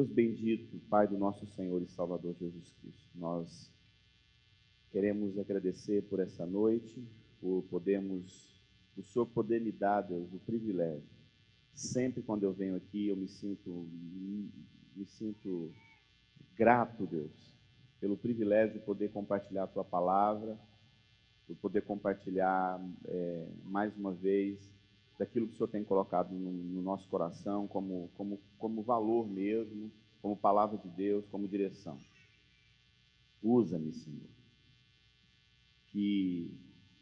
Deus bendito, Pai do nosso Senhor e Salvador Jesus Cristo, nós queremos agradecer por essa noite, o Senhor poder me dar, Deus, o privilégio. Sempre quando eu venho aqui, eu me sinto grato, Deus, pelo privilégio de poder compartilhar a Tua palavra, por poder compartilhar mais uma vez daquilo que o Senhor tem colocado no nosso coração como valor mesmo, como palavra de Deus, como direção. Usa-me, Senhor. Que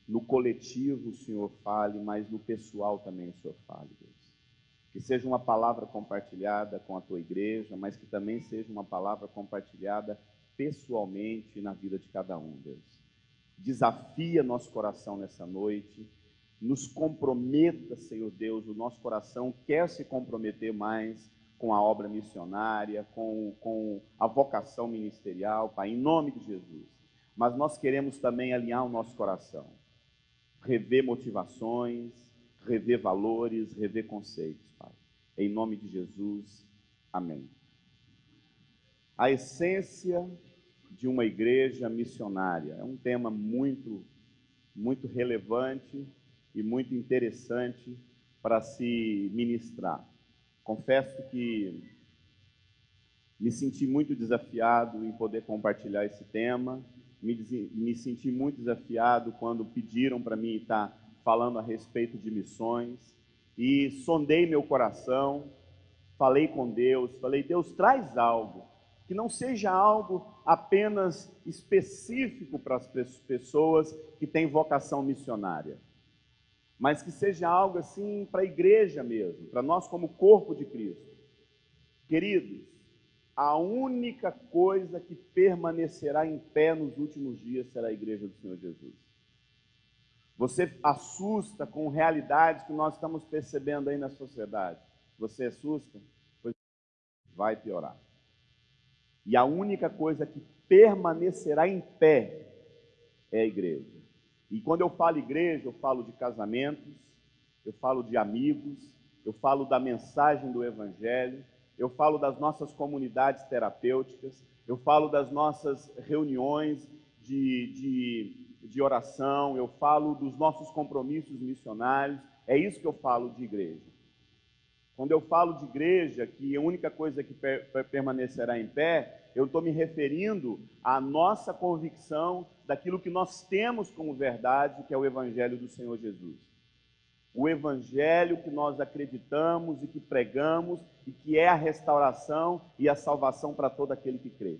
no coletivo o Senhor fale, mas no pessoal também o Senhor fale, Deus. Que seja uma palavra compartilhada com a Tua igreja, mas que também seja uma palavra compartilhada pessoalmente na vida de cada um, Deus. Desafia nosso coração nessa noite, nos comprometa, Senhor Deus, o nosso coração quer se comprometer mais com a obra missionária, com a vocação ministerial, Pai, em nome de Jesus. Mas nós queremos também alinhar o nosso coração, rever motivações, rever valores, rever conceitos, Pai. Em nome de Jesus, amém. A essência de uma igreja missionária é um tema muito relevante e muito interessante para se ministrar. Confesso que me senti muito desafiado em poder compartilhar esse tema, me senti muito desafiado quando pediram para mim estar falando a respeito de missões, e sondei meu coração, falei com Deus, falei, Deus, traz algo, que não seja algo apenas específico para as pessoas que têm vocação missionária, mas que seja algo assim para a igreja mesmo, para nós como corpo de Cristo. Queridos, a única coisa que permanecerá em pé nos últimos dias será a igreja do Senhor Jesus. Você assusta com realidades que nós estamos percebendo aí na sociedade. Você assusta? Pois vai piorar. E a única coisa que permanecerá em pé é a igreja. E quando eu falo igreja, eu falo de casamentos, eu falo de amigos, eu falo da mensagem do Evangelho, eu falo das nossas comunidades terapêuticas, eu falo das nossas reuniões de oração, eu falo dos nossos compromissos missionários, é isso que eu falo de igreja. Quando eu falo de igreja, que a única coisa que permanecerá em pé, eu estou me referindo à nossa convicção daquilo que nós temos como verdade, que é o Evangelho do Senhor Jesus. O Evangelho que nós acreditamos e que pregamos, e que é a restauração e a salvação para todo aquele que crê.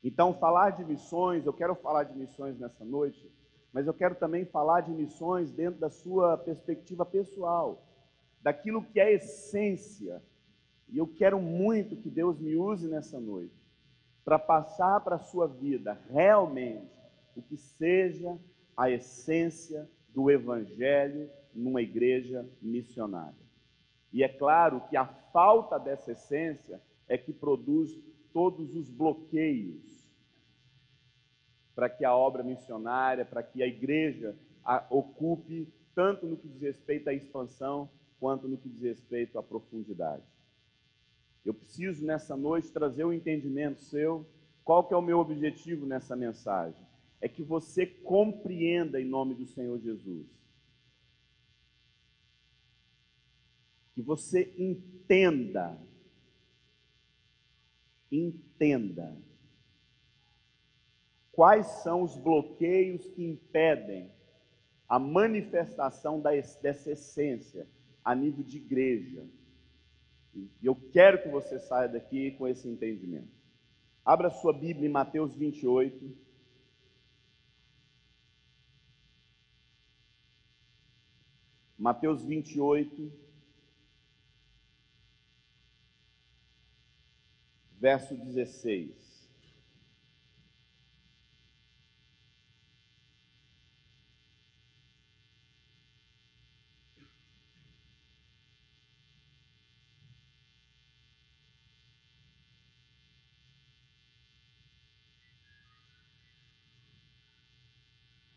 Então, falar de missões, eu quero falar de missões nessa noite, mas eu quero também falar de missões dentro da sua perspectiva pessoal, daquilo que é a essência. E eu quero muito que Deus me use nessa noite para passar para a sua vida realmente o que seja a essência do Evangelho numa igreja missionária. E é claro que a falta dessa essência é que produz todos os bloqueios para que a obra missionária, para que a igreja ocupe, tanto no que diz respeito à expansão, quanto no que diz respeito à profundidade. Eu preciso nessa noite trazer o entendimento seu. Qual que é o meu objetivo nessa mensagem? É que você compreenda em nome do Senhor Jesus. Que você entenda quais são os bloqueios que impedem a manifestação dessa essência a nível de igreja. E eu quero que você saia daqui com esse entendimento. Abra sua Bíblia em Mateus 28. Mateus 28, verso 16.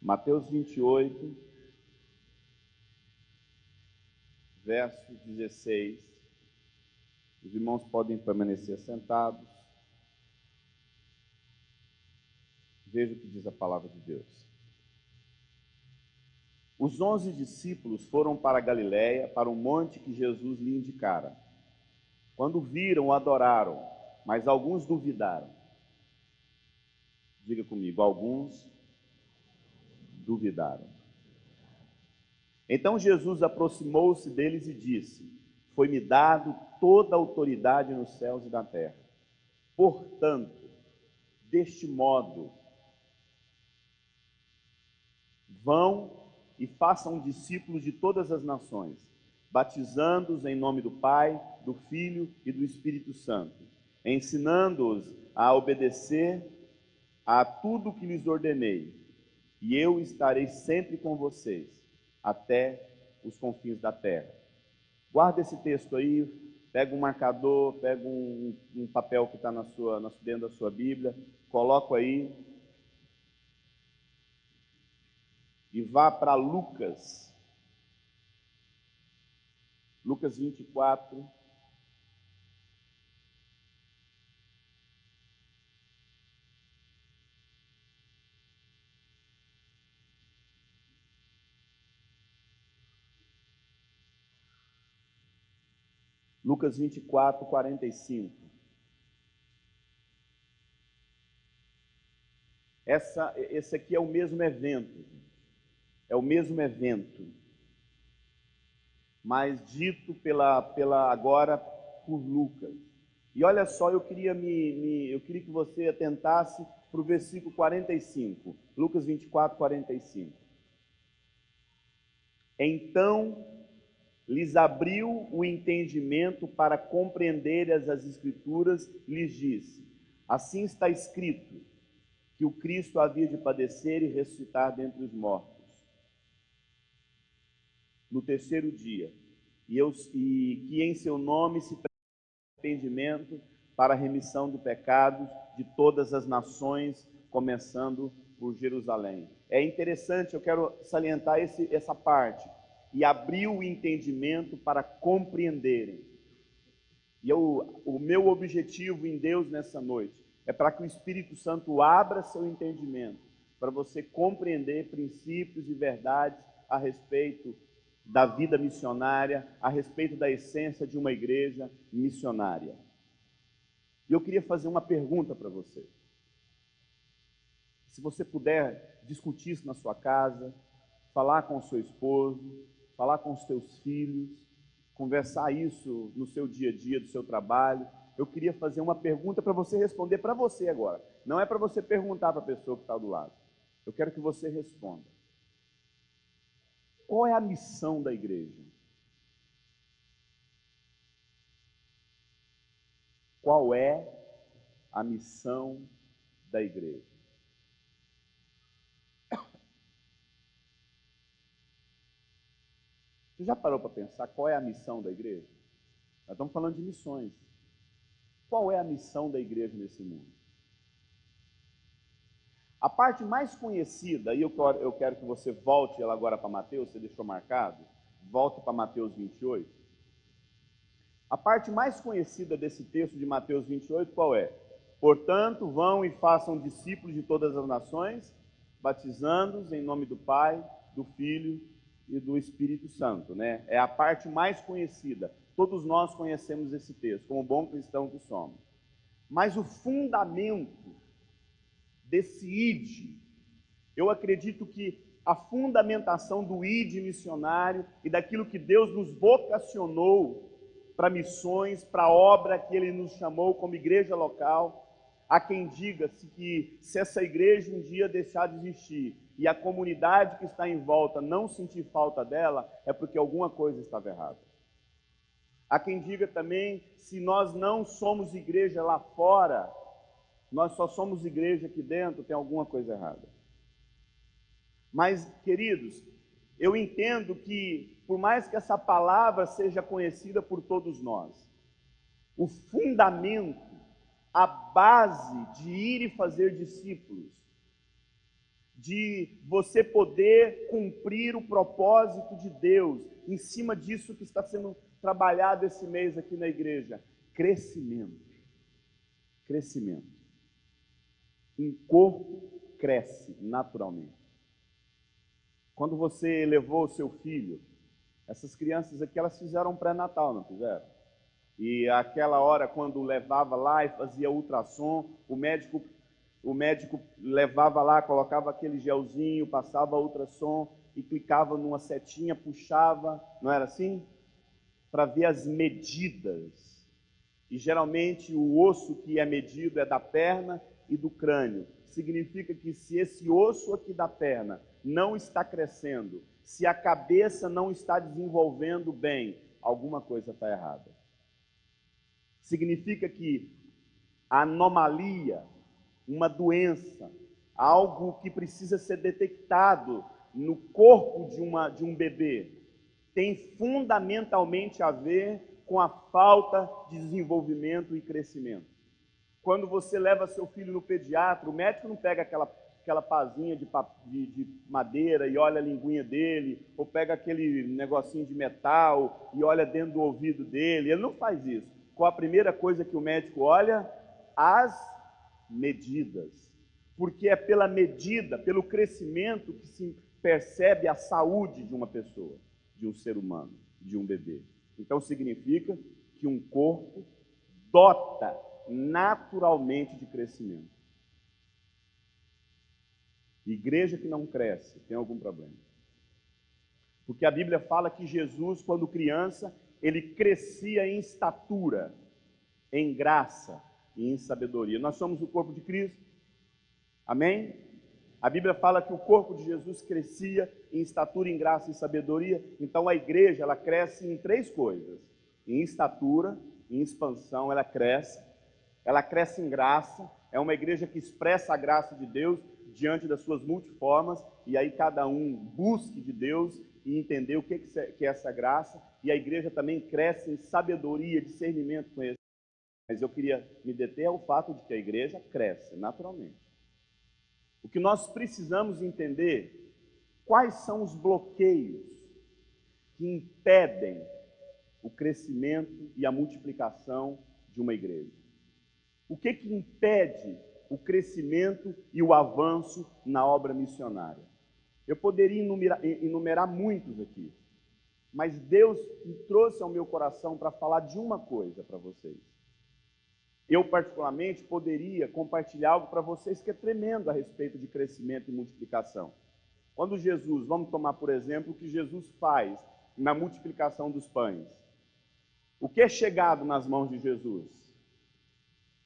Mateus 28, verso 16. Os irmãos podem permanecer sentados. Veja o que diz a palavra de Deus. Os 11 discípulos foram para a Galiléia, para o monte que Jesus lhe indicara. Quando viram, o adoraram, mas alguns duvidaram. Diga comigo, alguns duvidaram. Então Jesus aproximou-se deles e disse: foi-me dado toda a autoridade nos céus e na terra. Portanto, deste modo, vão e façam discípulos de todas as nações, batizando-os em nome do Pai, do Filho e do Espírito Santo, ensinando-os a obedecer a tudo o que lhes ordenei, e eu estarei sempre com vocês, até os confins da terra. Guarda esse texto aí, pega um marcador, pega um papel que está dentro da sua Bíblia, coloca aí, e vá para Lucas 24, Lucas 24, 45. Esse aqui é o mesmo evento, é o mesmo evento, mas dito agora por Lucas. E olha só, eu queria que você atentasse para o versículo 45, Lucas 24, 45. Então lhes abriu o entendimento para compreender as Escrituras, lhes disse: assim está escrito, que o Cristo havia de padecer e ressuscitar dentre os mortos no terceiro dia, e que em seu nome se arrependimento para a remissão do pecados de todas as nações, começando por Jerusalém. É interessante, eu quero salientar essa parte. E abriu o entendimento para compreenderem. E o meu objetivo em Deus nessa noite é para que o Espírito Santo abra seu entendimento, para você compreender princípios e verdades a respeito da vida missionária, a respeito da essência de uma igreja missionária. E eu queria fazer uma pergunta para você. Se você puder discutir isso na sua casa, falar com o seu esposo, falar com os teus filhos, conversar isso no seu dia a dia, do seu trabalho. Eu queria fazer uma pergunta para você responder para você agora. Não é para você perguntar para a pessoa que está do lado. Eu quero que você responda. Qual é a missão da igreja? Qual é a missão da igreja? Você já parou para pensar qual é a missão da igreja? Nós estamos falando de missões. Qual é a missão da igreja nesse mundo? A parte mais conhecida, e eu quero que você volte ela agora para Mateus, você deixou marcado, volte para Mateus 28. A parte mais conhecida desse texto de Mateus 28, qual é? Portanto, vão e façam discípulos de todas as nações, batizando-os em nome do Pai, do Filho e do Espírito Santo, né? É a parte mais conhecida. Todos nós conhecemos esse texto, como bom cristão que somos. Mas o fundamento desse ID, eu acredito que a fundamentação do ID missionário e daquilo que Deus nos vocacionou para missões, para a obra que Ele nos chamou como igreja local. Há quem diga que se essa igreja um dia deixar de existir e a comunidade que está em volta não sentir falta dela, é porque alguma coisa estava errada. Há quem diga também, se nós não somos igreja lá fora, nós só somos igreja aqui dentro, tem alguma coisa errada. Mas, queridos, eu entendo que, por mais que essa palavra seja conhecida por todos nós, o fundamento, a base de ir e fazer discípulos, de você poder cumprir o propósito de Deus, em cima disso que está sendo trabalhado esse mês aqui na igreja, crescimento. Crescimento. Um corpo cresce naturalmente. Quando você levou o seu filho, essas crianças aqui, elas fizeram um pré-natal, não fizeram? E aquela hora, quando levava lá e fazia ultrassom, o médico levava lá, colocava aquele gelzinho, passava ultrassom e clicava numa setinha, puxava, não era assim? Para ver as medidas. E geralmente o osso que é medido é da perna e do crânio. Significa que se esse osso aqui da perna não está crescendo, se a cabeça não está desenvolvendo bem, alguma coisa está errada. Significa que a anomalia, uma doença, algo que precisa ser detectado no corpo de um bebê, tem fundamentalmente a ver com a falta de desenvolvimento e crescimento. Quando você leva seu filho no pediatra, o médico não pega aquela pazinha de madeira e olha a linguinha dele, ou pega aquele negocinho de metal e olha dentro do ouvido dele. Ele não faz isso. Qual a primeira coisa que o médico olha? As medidas. Porque é pela medida, pelo crescimento que se percebe a saúde de uma pessoa, de um ser humano, de um bebê. Então significa que um corpo dota naturalmente de crescimento. Igreja que não cresce tem algum problema. Porque a Bíblia fala que Jesus, quando criança, ele crescia em estatura, em graça e em sabedoria. Nós somos o corpo de Cristo. Amém? A Bíblia fala que o corpo de Jesus crescia em estatura, em graça e sabedoria. Então a igreja, ela cresce em três coisas: em estatura, em expansão, ela cresce em graça. É uma igreja que expressa a graça de Deus diante das suas multiformas, e aí cada um busque de Deus e entender o que é essa graça. E a igreja também cresce em sabedoria, discernimento, conhecimento. Mas eu queria me deter ao fato de que a igreja cresce naturalmente. O que nós precisamos entender, quais são os bloqueios que impedem o crescimento e a multiplicação de uma igreja. O que impede o crescimento e o avanço na obra missionária? Eu poderia enumerar muitos aqui, mas Deus me trouxe ao meu coração para falar de uma coisa para vocês. Eu, particularmente, poderia compartilhar algo para vocês que é tremendo a respeito de crescimento e multiplicação. Quando Jesus, vamos tomar por exemplo o que Jesus faz na multiplicação dos pães. O que é chegado nas mãos de Jesus?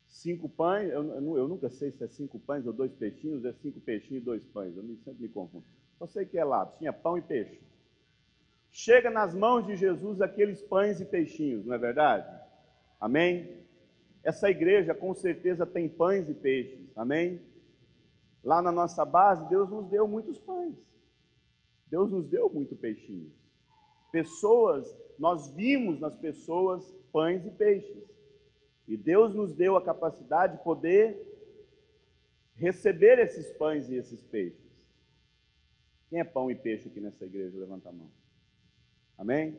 5 pães, eu nunca sei se é 5 pães ou 2 peixinhos, é 5 peixinhos e 2 pães, eu sempre me confundo. Só sei que é lá, tinha pão e peixe. Chega nas mãos de Jesus aqueles pães e peixinhos, não é verdade? Amém? Essa igreja com certeza tem pães e peixes, amém? Lá na nossa base, Deus nos deu muitos pães. Deus nos deu muito peixinhos. Pessoas, nós vimos nas pessoas pães e peixes. E Deus nos deu a capacidade de poder receber esses pães e esses peixes. Quem é pão e peixe aqui nessa igreja? Levanta a mão. Amém?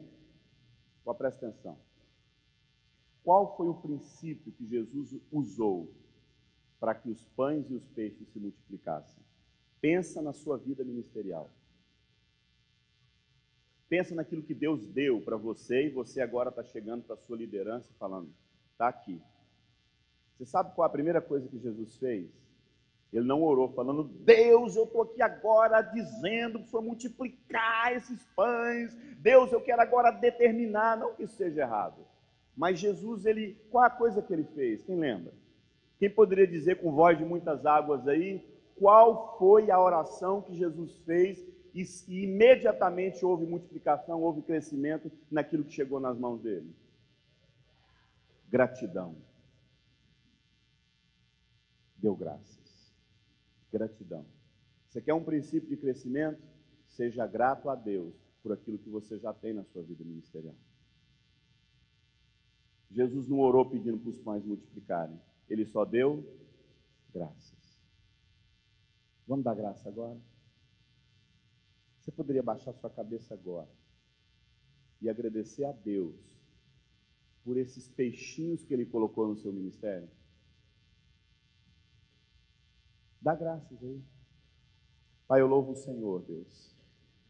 Agora presta atenção. Qual foi o princípio que Jesus usou para que os pães e os peixes se multiplicassem? Pensa na sua vida ministerial. Pensa naquilo que Deus deu para você e você agora está chegando para a sua liderança e falando, está aqui. Você sabe qual a primeira coisa que Jesus fez? Ele não orou falando, Deus, eu estou aqui agora dizendo para o Senhor multiplicar esses pães. Deus, eu quero agora determinar, não que isso seja errado. Mas Jesus, qual a coisa que ele fez? Quem lembra? Quem poderia dizer com voz de muitas águas aí, qual foi a oração que Jesus fez e imediatamente houve multiplicação, houve crescimento naquilo que chegou nas mãos dele? Gratidão. Deu graças. Gratidão. Você quer um princípio de crescimento? Seja grato a Deus por aquilo que você já tem na sua vida ministerial. Jesus não orou pedindo para os pães multiplicarem. Ele só deu graças. Vamos dar graça agora? Você poderia baixar sua cabeça agora e agradecer a Deus por esses peixinhos que Ele colocou no seu ministério? Dá graças aí. Pai, eu louvo o Senhor, Deus,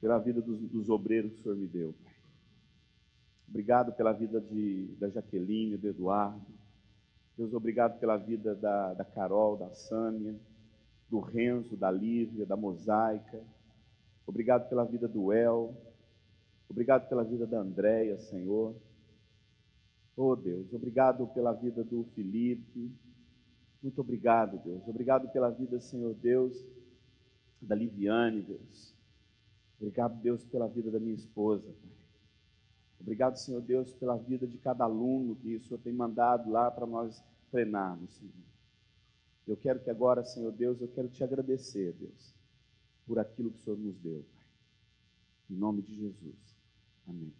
pela vida dos obreiros que o Senhor me deu, Pai. Obrigado pela vida da Jaqueline, do Eduardo. Deus, obrigado pela vida da Carol, da Sâmia, do Renzo, da Lívia, da Mosaica. Obrigado pela vida do El. Obrigado pela vida da Andréia, Senhor. Oh, Deus, obrigado pela vida do Felipe. Muito obrigado, Deus. Obrigado pela vida, Senhor Deus, da Liviane, Deus. Obrigado, Deus, pela vida da minha esposa, Pai. Obrigado, Senhor Deus, pela vida de cada aluno que o Senhor tem mandado lá para nós treinarmos, Senhor. Eu quero que agora, Senhor Deus, eu quero te agradecer, Deus, por aquilo que o Senhor nos deu, Pai. Em nome de Jesus. Amém.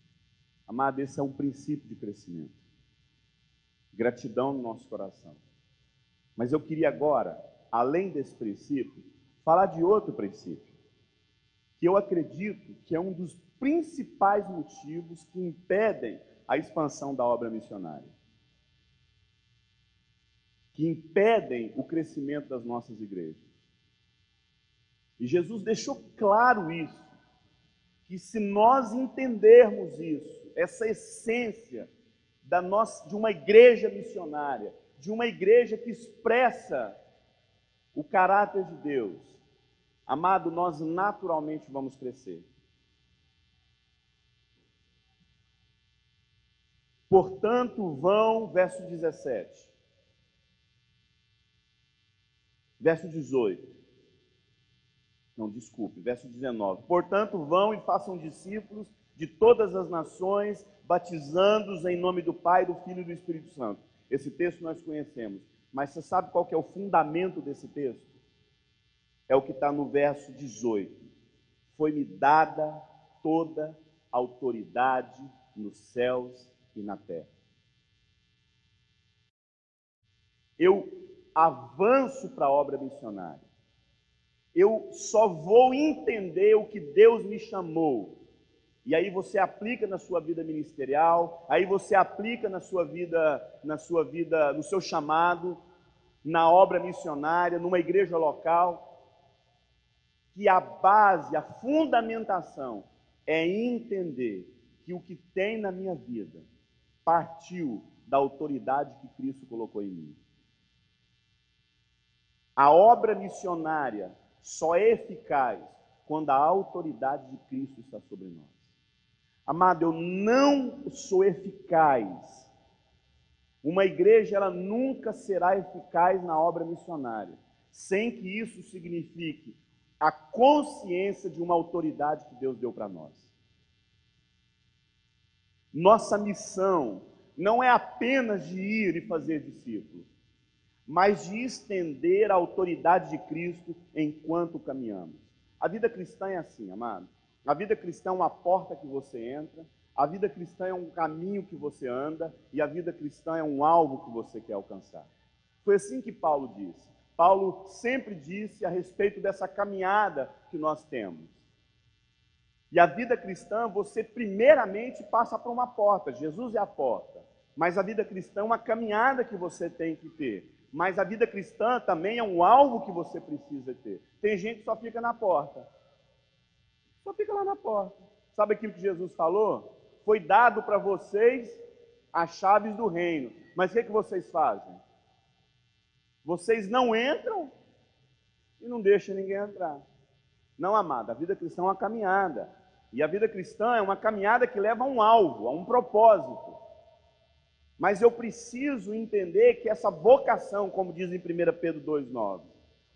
Amado, esse é um princípio de crescimento. Gratidão no nosso coração. Mas eu queria agora, além desse princípio, falar de outro princípio, que eu acredito que é um dos principais motivos que impedem a expansão da obra missionária, que impedem o crescimento das nossas igrejas. E Jesus deixou claro isso, que se nós entendermos isso, essa essência de uma igreja missionária, de uma igreja que expressa o caráter de Deus, amado, nós naturalmente vamos crescer. Portanto, vão, verso 17. Verso 18. Não, desculpe, verso 19. Portanto, vão e façam discípulos de todas as nações, batizando-os em nome do Pai, do Filho e do Espírito Santo. Esse texto nós conhecemos. Mas você sabe qual que é o fundamento desse texto? É o que está no verso 18. Foi-me dada toda a autoridade nos céus e na terra. Eu avanço para a obra missionária. Eu só vou entender o que Deus me chamou. E aí você aplica na sua vida ministerial, aí você aplica na sua vida, no seu chamado, na obra missionária, numa igreja local, que a base, a fundamentação é entender que o que tem na minha vida partiu da autoridade que Cristo colocou em mim. A obra missionária só é eficaz quando a autoridade de Cristo está sobre nós. Amado, eu não sou eficaz. Uma igreja, ela nunca será eficaz na obra missionária, sem que isso signifique a consciência de uma autoridade que Deus deu para nós. Nossa missão não é apenas de ir e fazer discípulos, mas de estender a autoridade de Cristo enquanto caminhamos. A vida cristã é assim, amado. A vida cristã é uma porta que você entra, a vida cristã é um caminho que você anda, e a vida cristã é um alvo que você quer alcançar. Foi assim que Paulo disse. Paulo sempre disse a respeito dessa caminhada que nós temos. E a vida cristã, você primeiramente passa por uma porta, Jesus é a porta. Mas a vida cristã é uma caminhada que você tem que ter. Mas a vida cristã também é um alvo que você precisa ter. Tem gente que só fica na porta. Só fica lá na porta. Sabe aquilo que Jesus falou? Foi dado para vocês as chaves do reino. Mas o que vocês fazem? Vocês não entram e não deixam ninguém entrar. Não, amado, a vida cristã é uma caminhada. E a vida cristã é uma caminhada que leva a um alvo, a um propósito. Mas eu preciso entender que essa vocação, como diz em 1 Pedro 2,9,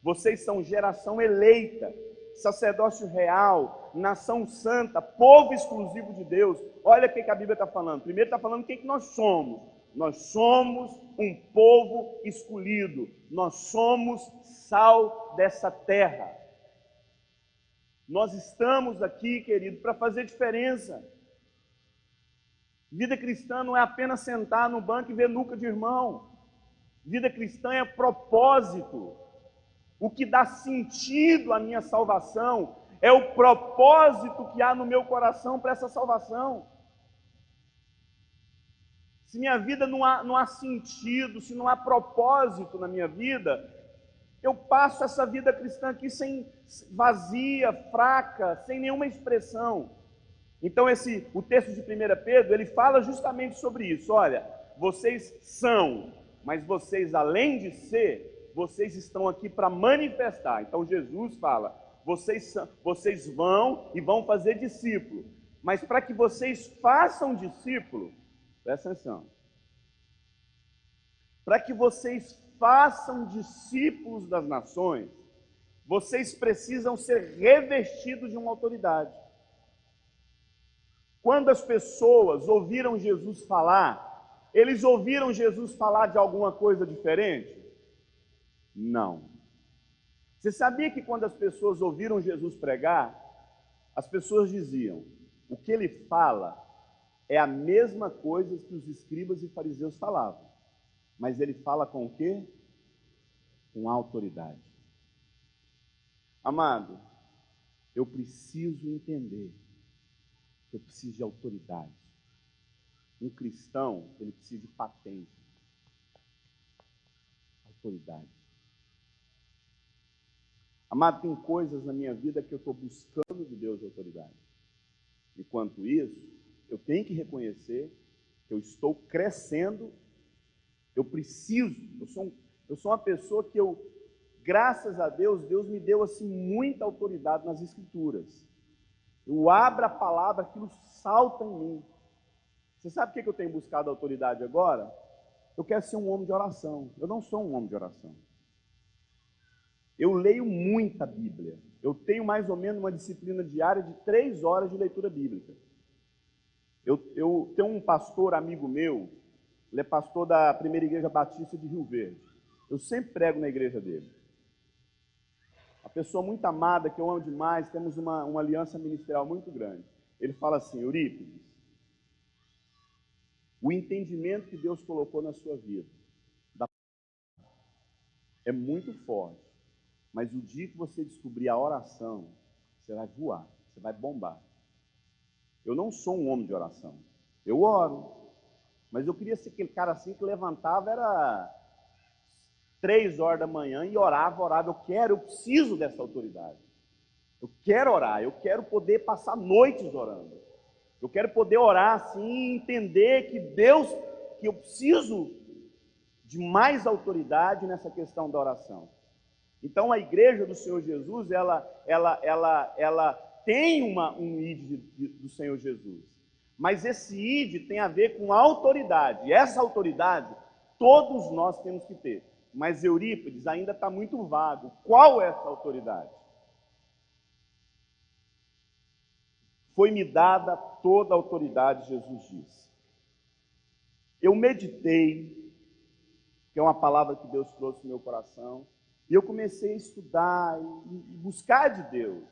vocês são geração eleita, sacerdócio real, nação santa, povo exclusivo de Deus. Olha o que a Bíblia está falando. Primeiro está falando o que nós somos. Nós somos um povo escolhido. Nós somos sal dessa terra. Nós estamos aqui, querido, para fazer diferença. Vida cristã não é apenas sentar no banco e ver nuca de irmão. Vida cristã é propósito. O que dá sentido à minha salvação é o propósito que há no meu coração para essa salvação. Se minha vida não há sentido, se não há propósito na minha vida, eu passo essa vida cristã aqui vazia, fraca, sem nenhuma expressão. Então o texto de 1 Pedro, ele fala justamente sobre isso. Olha, vocês são, mas vocês, além de ser, vocês estão aqui para manifestar. Então Jesus fala, vocês vão e vão fazer discípulo. Mas para que vocês façam discípulo, presta atenção, para que vocês façam discípulos das nações, vocês precisam ser revestidos de uma autoridade. Quando as pessoas ouviram Jesus falar, eles ouviram Jesus falar de alguma coisa diferente? Não. Você sabia que quando as pessoas ouviram Jesus pregar, as pessoas diziam, o que ele fala é a mesma coisa que os escribas e fariseus falavam, mas ele fala com o quê? Com autoridade. Amado, eu preciso entender que eu preciso de autoridade. Um cristão, ele precisa de patente. Autoridade. Amado, tem coisas na minha vida que eu estou buscando de Deus autoridade. Enquanto isso, eu tenho que reconhecer que eu estou crescendo, eu sou uma pessoa que graças a Deus, Deus me deu assim muita autoridade nas Escrituras. Eu abro a palavra, aquilo salta em mim. Você sabe por que eu tenho buscado autoridade agora? Eu quero ser um homem de oração. Eu não sou um homem de oração. Eu leio muita Bíblia. Eu tenho mais ou menos uma disciplina diária de 3 horas de leitura bíblica. Eu tenho um pastor amigo meu, ele é pastor da Primeira Igreja Batista de Rio Verde. Eu sempre prego na igreja dele. Uma pessoa muito amada, que eu amo demais, temos uma aliança ministerial muito grande. Ele fala assim, Eurípides, o entendimento que Deus colocou na sua vida é muito forte, mas o dia que você descobrir a oração, você vai voar, você vai bombar. Eu não sou um homem de oração, eu oro, mas eu queria ser aquele cara assim que levantava, era 3 horas da manhã e orava. Eu preciso dessa autoridade. Eu quero orar, eu quero poder passar noites orando. Eu quero poder orar assim e entender que eu preciso de mais autoridade nessa questão da oração. Então a igreja do Senhor Jesus, ela tem um ID do Senhor Jesus. Mas esse ID tem a ver com autoridade. E essa autoridade todos nós temos que ter. Mas Eurípides ainda está muito vago. Qual é essa autoridade? Foi-me dada toda a autoridade, Jesus disse. Eu meditei, que é uma palavra que Deus trouxe no meu coração, e eu comecei a estudar e buscar de Deus.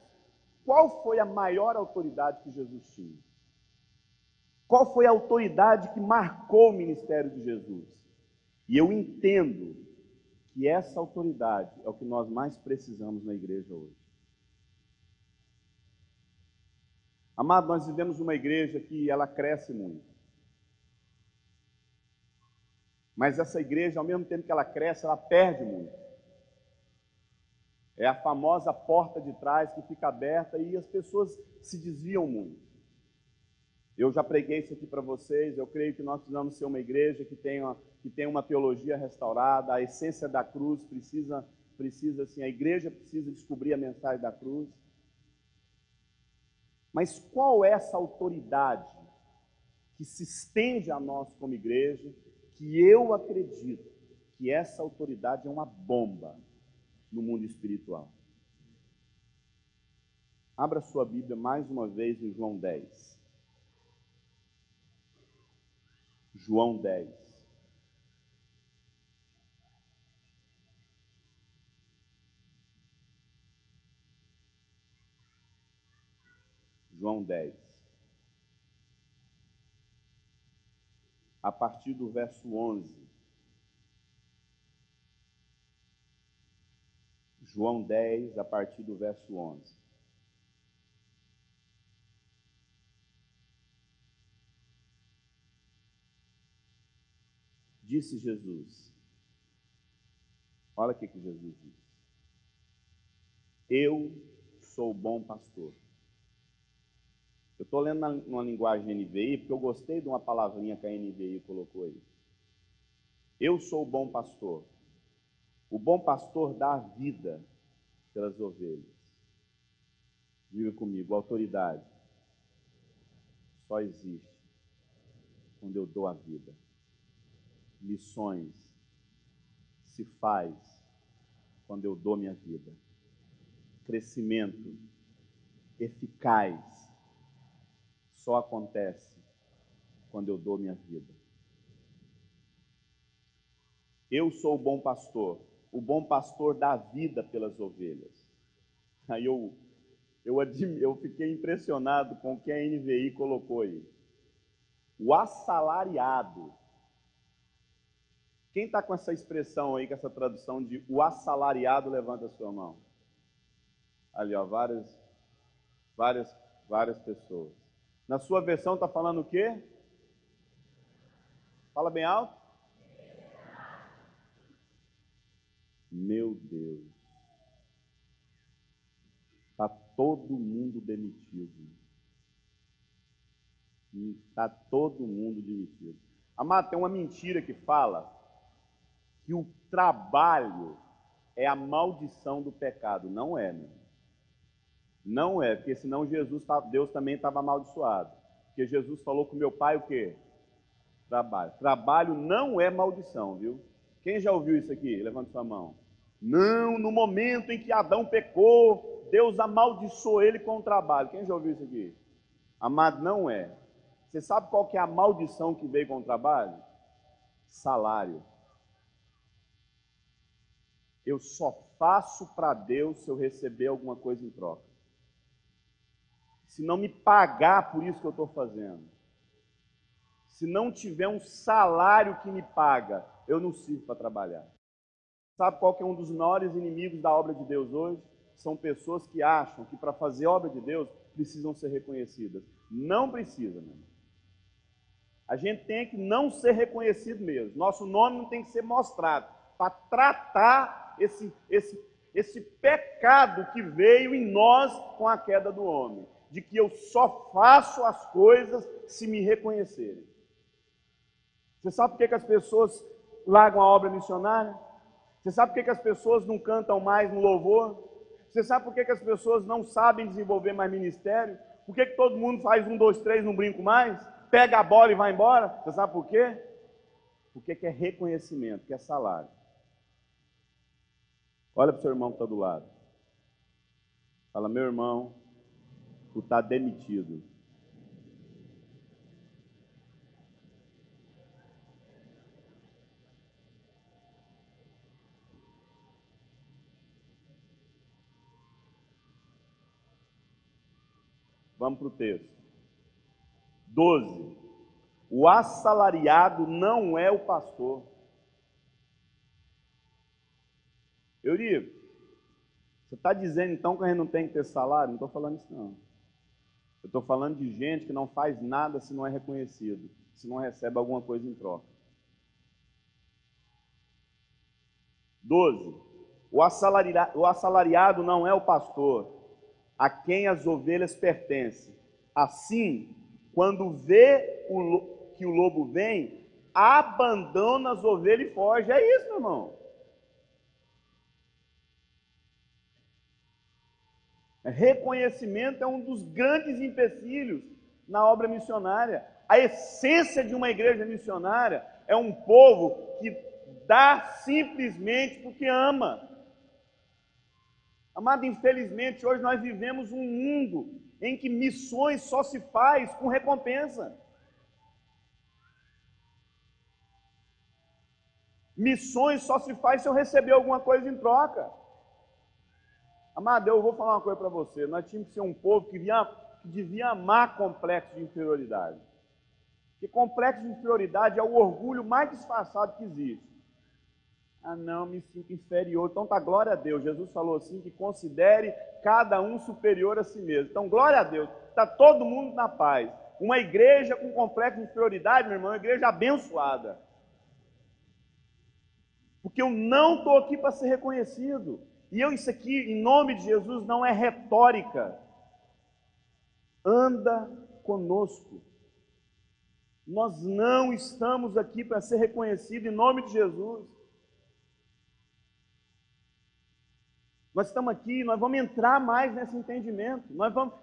Qual foi a maior autoridade que Jesus tinha? Qual foi a autoridade que marcou o ministério de Jesus? E eu entendo que essa autoridade é o que nós mais precisamos na igreja hoje. Amado, nós vivemos uma igreja que ela cresce muito. Mas essa igreja, ao mesmo tempo que ela cresce, ela perde muito. É a famosa porta de trás que fica aberta e as pessoas se desviam muito. Eu já preguei isso aqui para vocês, eu creio que nós precisamos ser uma igreja que tenha uma teologia restaurada, a essência da cruz precisa assim, a igreja precisa descobrir a mensagem da cruz. Mas qual é essa autoridade que se estende a nós como igreja, que eu acredito que essa autoridade é uma bomba no mundo espiritual? Abra sua Bíblia mais uma vez em João 10. João 10. João 10. A partir do verso 11. João 10, a partir do verso 11. disse Jesus? Olha o que Jesus disse. Eu sou o bom pastor. Eu estou lendo numa linguagem NVI, porque eu gostei de uma palavrinha que a NVI colocou aí. Eu sou o bom pastor. O bom pastor dá a vida pelas ovelhas. Diga comigo, autoridade só existe quando eu dou a vida. Missões se faz quando eu dou minha vida. Crescimento eficaz só acontece quando eu dou minha vida. Eu sou o bom pastor. O bom pastor dá vida pelas ovelhas. Aí eu fiquei impressionado com o que a NVI colocou aí. O assalariado. Quem está com essa expressão aí, com essa tradução de o assalariado, levanta a sua mão. Ali, ó, várias pessoas. Na sua versão está falando o quê? Fala bem alto. Meu Deus. Está todo mundo demitido. Está todo mundo demitido. Amado, tem uma mentira que fala que o trabalho é a maldição do pecado. Não é, meu. Não é, porque senão Deus também estava amaldiçoado. Porque Jesus falou com meu pai o quê? Trabalho. Trabalho não é maldição, viu? Quem já ouviu isso aqui? Levanta sua mão. Não, no momento em que Adão pecou, Deus amaldiçoou ele com o trabalho. Quem já ouviu isso aqui? Amado, não é. Você sabe qual que é a maldição que veio com o trabalho? Salário. Eu só faço para Deus se eu receber alguma coisa em troca. Se não me pagar por isso que eu estou fazendo, se não tiver um salário que me paga, eu não sirvo para trabalhar. Sabe qual que é um dos maiores inimigos da obra de Deus hoje? São pessoas que acham que para fazer a obra de Deus precisam ser reconhecidas. Não precisa, meu irmão. A gente tem que não ser reconhecido mesmo. Nosso nome não tem que ser mostrado para tratar esse pecado que veio em nós com a queda do homem, de que eu só faço as coisas se me reconhecerem. Você sabe por que as pessoas largam a obra missionária? Você sabe por que as pessoas não cantam mais no louvor? Você sabe por que as pessoas não sabem desenvolver mais ministério? Por que todo mundo faz 1, 2, 3, não brinco mais? Pega a bola e vai embora? Você sabe por quê? Porque quer reconhecimento, quer salário. Olha para o seu irmão que está do lado. Fala, meu irmão, tu está demitido. Vamos para o texto. 12. O assalariado não é o pastor. Eurico, você está dizendo então que a gente não tem que ter salário? Não estou falando isso não. Eu estou falando de gente que não faz nada se não é reconhecido, se não recebe alguma coisa em troca. 12. O assalariado não é o pastor, a quem as ovelhas pertencem. Assim, quando vê que o lobo vem, abandona as ovelhas e foge. É isso, meu irmão. Reconhecimento é um dos grandes empecilhos na obra missionária. A essência de uma igreja missionária é um povo que dá simplesmente porque ama. Amado, infelizmente, hoje nós vivemos um mundo em que missões só se faz com recompensa. Missões só se faz se eu receber alguma coisa em troca. Amado, eu vou falar uma coisa para você. Nós tínhamos que ser um povo que devia amar complexo de inferioridade. Porque complexo de inferioridade é o orgulho mais disfarçado que existe. Ah, não, me sinto inferior. Então tá, glória a Deus. Jesus falou assim, que considere cada um superior a si mesmo. Então, glória a Deus. Está todo mundo na paz. Uma igreja com complexo de inferioridade, meu irmão, é uma igreja abençoada. Porque eu não estou aqui para ser reconhecido. E isso aqui, em nome de Jesus, não é retórica. Anda conosco. Nós não estamos aqui para ser reconhecidos em nome de Jesus. Nós estamos aqui, nós vamos entrar mais nesse entendimento.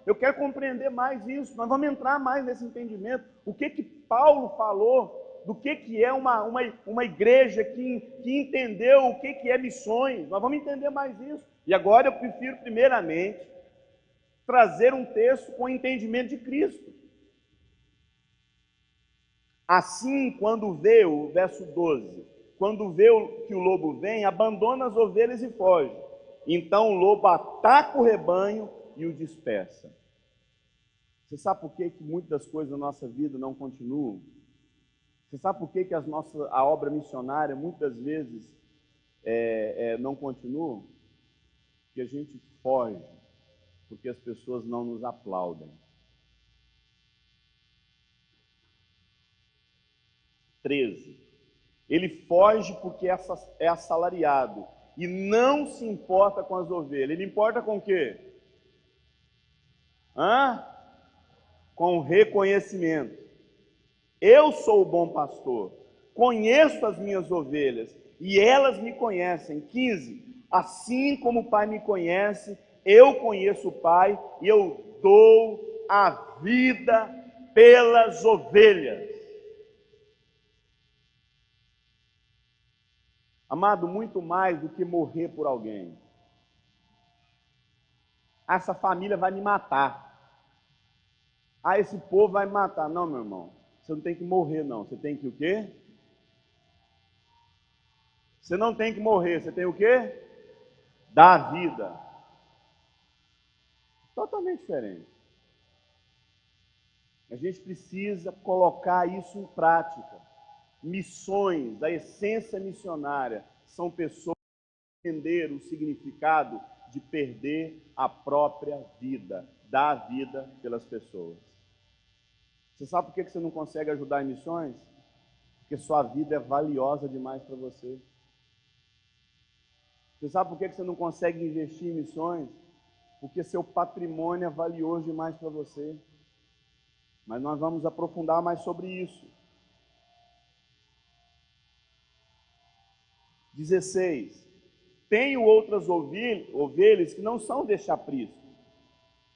Eu quero compreender mais isso. Nós vamos entrar mais nesse entendimento. O que Paulo falou do que é uma igreja que entendeu o que é missões. Nós vamos entender mais isso. E agora eu prefiro, primeiramente, trazer um texto com o entendimento de Cristo. Assim, quando vê, o verso 12, quando vê que o lobo vem, abandona as ovelhas e foge. Então o lobo ataca o rebanho e o dispersa. Você sabe por que muitas das coisas da nossa vida não continuam? Você sabe por que a obra missionária muitas vezes não continua? Porque a gente foge, porque as pessoas não nos aplaudem. 13. Ele foge porque é assalariado e não se importa com as ovelhas. Ele importa com o quê? Com reconhecimento. Eu sou o bom pastor, conheço as minhas ovelhas e elas me conhecem. 15. Assim como o Pai me conhece, eu conheço o Pai e eu dou a vida pelas ovelhas. Amado, muito mais do que morrer por alguém. Essa família vai me matar. Esse povo vai me matar. Não, meu irmão. Você não tem que morrer, não. Você tem que o quê? Você não tem que morrer. Você tem o quê? Dar vida. Totalmente diferente. A gente precisa colocar isso em prática. Missões, a essência missionária, são pessoas que entenderam o significado de perder a própria vida, dar a vida pelas pessoas. Você sabe por que você não consegue ajudar em missões? Porque sua vida é valiosa demais para você. Você sabe por que você não consegue investir em missões? Porque seu patrimônio é valioso demais para você. Mas nós vamos aprofundar mais sobre isso. 16. Tenho outras ovelhas que não são deste aprisco.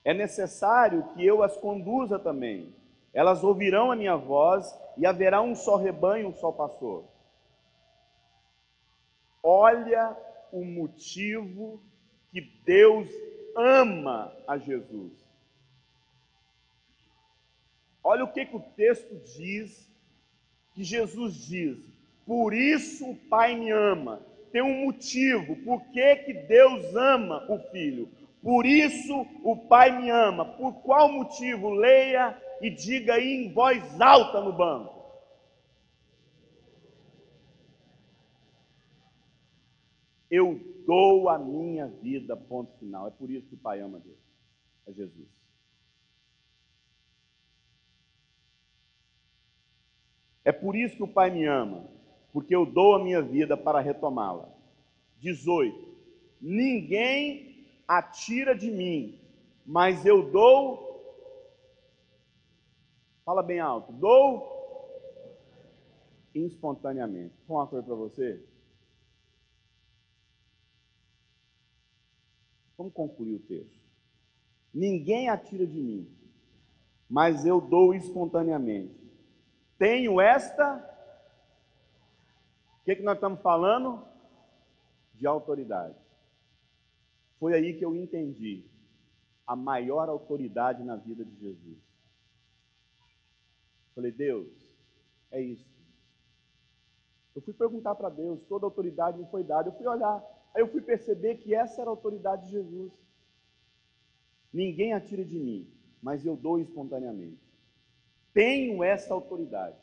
É necessário que eu as conduza também. Elas ouvirão a minha voz e haverá um só rebanho, um só pastor. Olha o motivo que Deus ama a Jesus. Olha o que o texto diz, que Jesus diz. Por isso o Pai me ama. Tem um motivo. Por que Deus ama o Filho? Por isso o Pai me ama. Por qual motivo? Leia e diga aí em voz alta no banco. Eu dou a minha vida, ponto final. É por isso que o Pai ama Deus, a Jesus. É por isso que o Pai me ama, porque eu dou a minha vida para retomá-la. 18. Ninguém atira de mim, mas eu dou. Fala bem alto. Dou espontaneamente. Vou falar uma coisa para você. Vamos concluir o texto. Ninguém atira de mim, mas eu dou espontaneamente. Tenho esta. O que nós estamos falando? De autoridade. Foi aí que eu entendi a maior autoridade na vida de Jesus. Falei, Deus, é isso. Eu fui perguntar para Deus, toda autoridade me foi dada. Eu fui olhar, aí eu fui perceber que essa era a autoridade de Jesus. Ninguém atira de mim, mas eu dou espontaneamente. Tenho essa autoridade.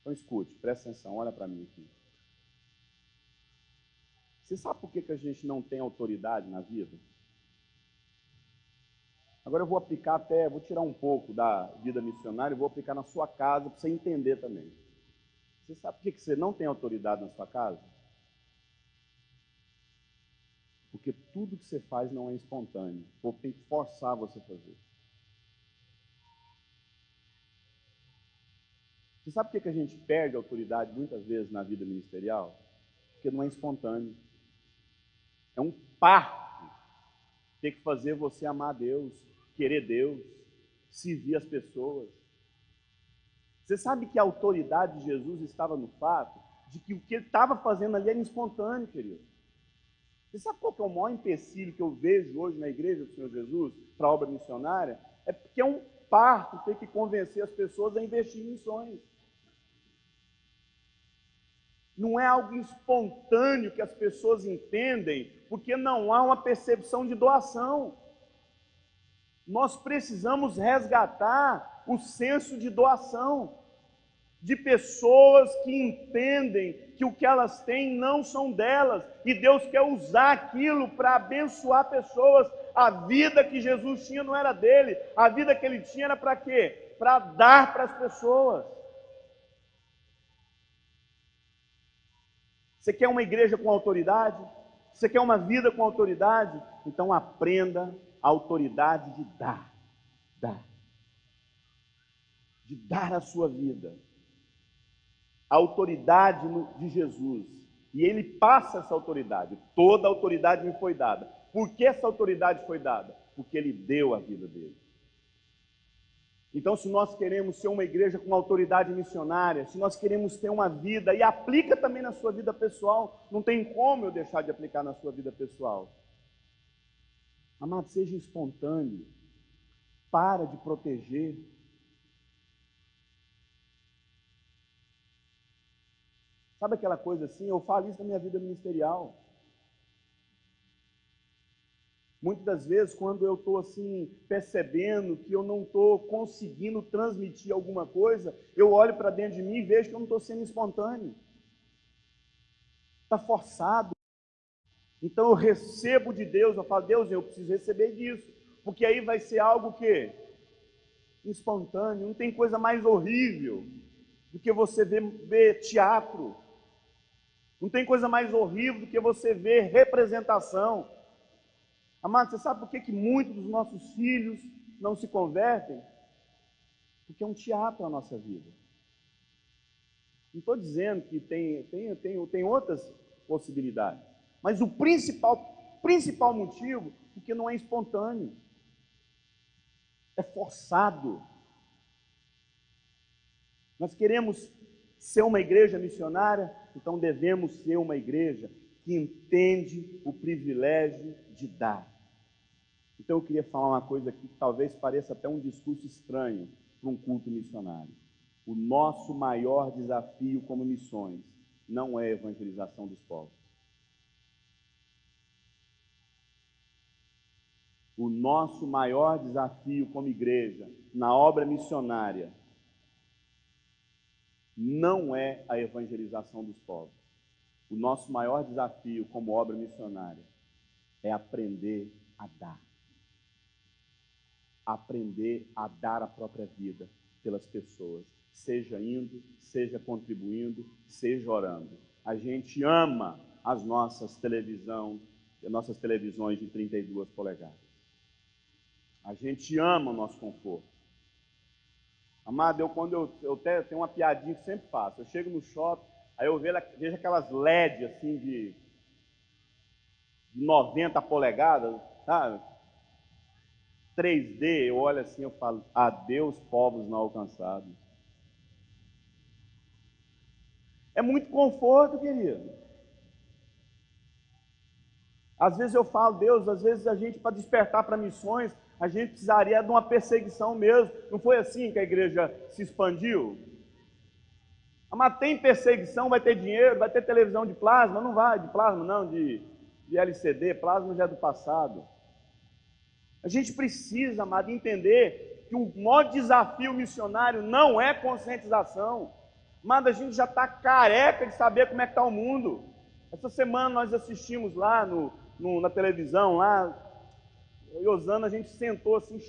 Então escute, presta atenção, olha para mim aqui. Você sabe por que a gente não tem autoridade na vida? Agora eu vou aplicar vou tirar um pouco da vida missionária e vou aplicar na sua casa para você entender também. Você sabe por que você não tem autoridade na sua casa? Porque tudo que você faz não é espontâneo. O povo tem que forçar você a fazer. Você sabe por que a gente perde autoridade muitas vezes na vida ministerial? Porque não é espontâneo. É um parto. Tem que fazer você amar Deus, querer Deus, servir as pessoas. Você sabe que a autoridade de Jesus estava no fato de que o que ele estava fazendo ali era espontâneo, querido. Você sabe qual que é o maior empecilho que eu vejo hoje na igreja do Senhor Jesus para a obra missionária? É porque é um parto ter que convencer as pessoas a investir em missões. Não é algo espontâneo que as pessoas entendem, porque não há uma percepção de doação. Nós precisamos resgatar o senso de doação, de pessoas que entendem que o que elas têm não são delas, e Deus quer usar aquilo para abençoar pessoas. A vida que Jesus tinha não era dele, a vida que ele tinha era para quê? Para dar para as pessoas. Você quer uma igreja com autoridade? Você quer uma vida com autoridade? Então aprenda a autoridade de dar. De dar a sua vida. A autoridade de Jesus. E ele passa essa autoridade. Toda a autoridade me foi dada. Por que essa autoridade foi dada? Porque ele deu a vida dele. Então, se nós queremos ser uma igreja com autoridade missionária, se nós queremos ter uma vida, e aplica também na sua vida pessoal, não tem como eu deixar de aplicar na sua vida pessoal. Amado, seja espontâneo. Para de proteger. Sabe aquela coisa assim? Eu falo isso na minha vida ministerial. Muitas das vezes, quando eu estou assim, percebendo que eu não estou conseguindo transmitir alguma coisa, eu olho para dentro de mim e vejo que eu não estou sendo espontâneo. Está forçado. Então eu recebo de Deus, eu falo, Deus, eu preciso receber disso. Porque aí vai ser algo que espontâneo. Não tem coisa mais horrível do que você ver teatro. Não tem coisa mais horrível do que você ver representação. Amado, você sabe por que muitos dos nossos filhos não se convertem? Porque é um teatro a nossa vida. Não estou dizendo que tem outras possibilidades. Mas o principal motivo, porque não é espontâneo. É forçado. Nós queremos ser uma igreja missionária, então devemos ser uma igreja que entende o privilégio de dar. Então eu queria falar uma coisa aqui que talvez pareça até um discurso estranho para um culto missionário. O nosso maior desafio como missões não é a evangelização dos povos. O nosso maior desafio como igreja na obra missionária não é a evangelização dos povos. O nosso maior desafio como obra missionária é aprender a dar. Aprender a dar a própria vida pelas pessoas, seja indo, seja contribuindo, seja orando. A gente ama as nossas televisões de 32 polegadas. A gente ama o nosso conforto. Amado, quando eu tenho uma piadinha que sempre faço. Eu chego no shopping, aí eu vejo aquelas LED assim de 90 polegadas, sabe? 3D, eu olho assim, eu falo, adeus povos não alcançados. É muito conforto, querido. Às vezes eu falo, Deus, às vezes a gente, para despertar para missões, a gente precisaria de uma perseguição mesmo. Não foi assim que a igreja se expandiu? Mas tem perseguição, vai ter dinheiro, vai ter televisão de plasma? Não vai, de plasma não, de LCD, plasma já é do passado. A gente precisa, amado, entender que o maior desafio missionário não é conscientização. Amado, a gente já está careca de saber como é que está o mundo. Essa semana nós assistimos lá na televisão, lá, eu e Osana, a gente sentou assim,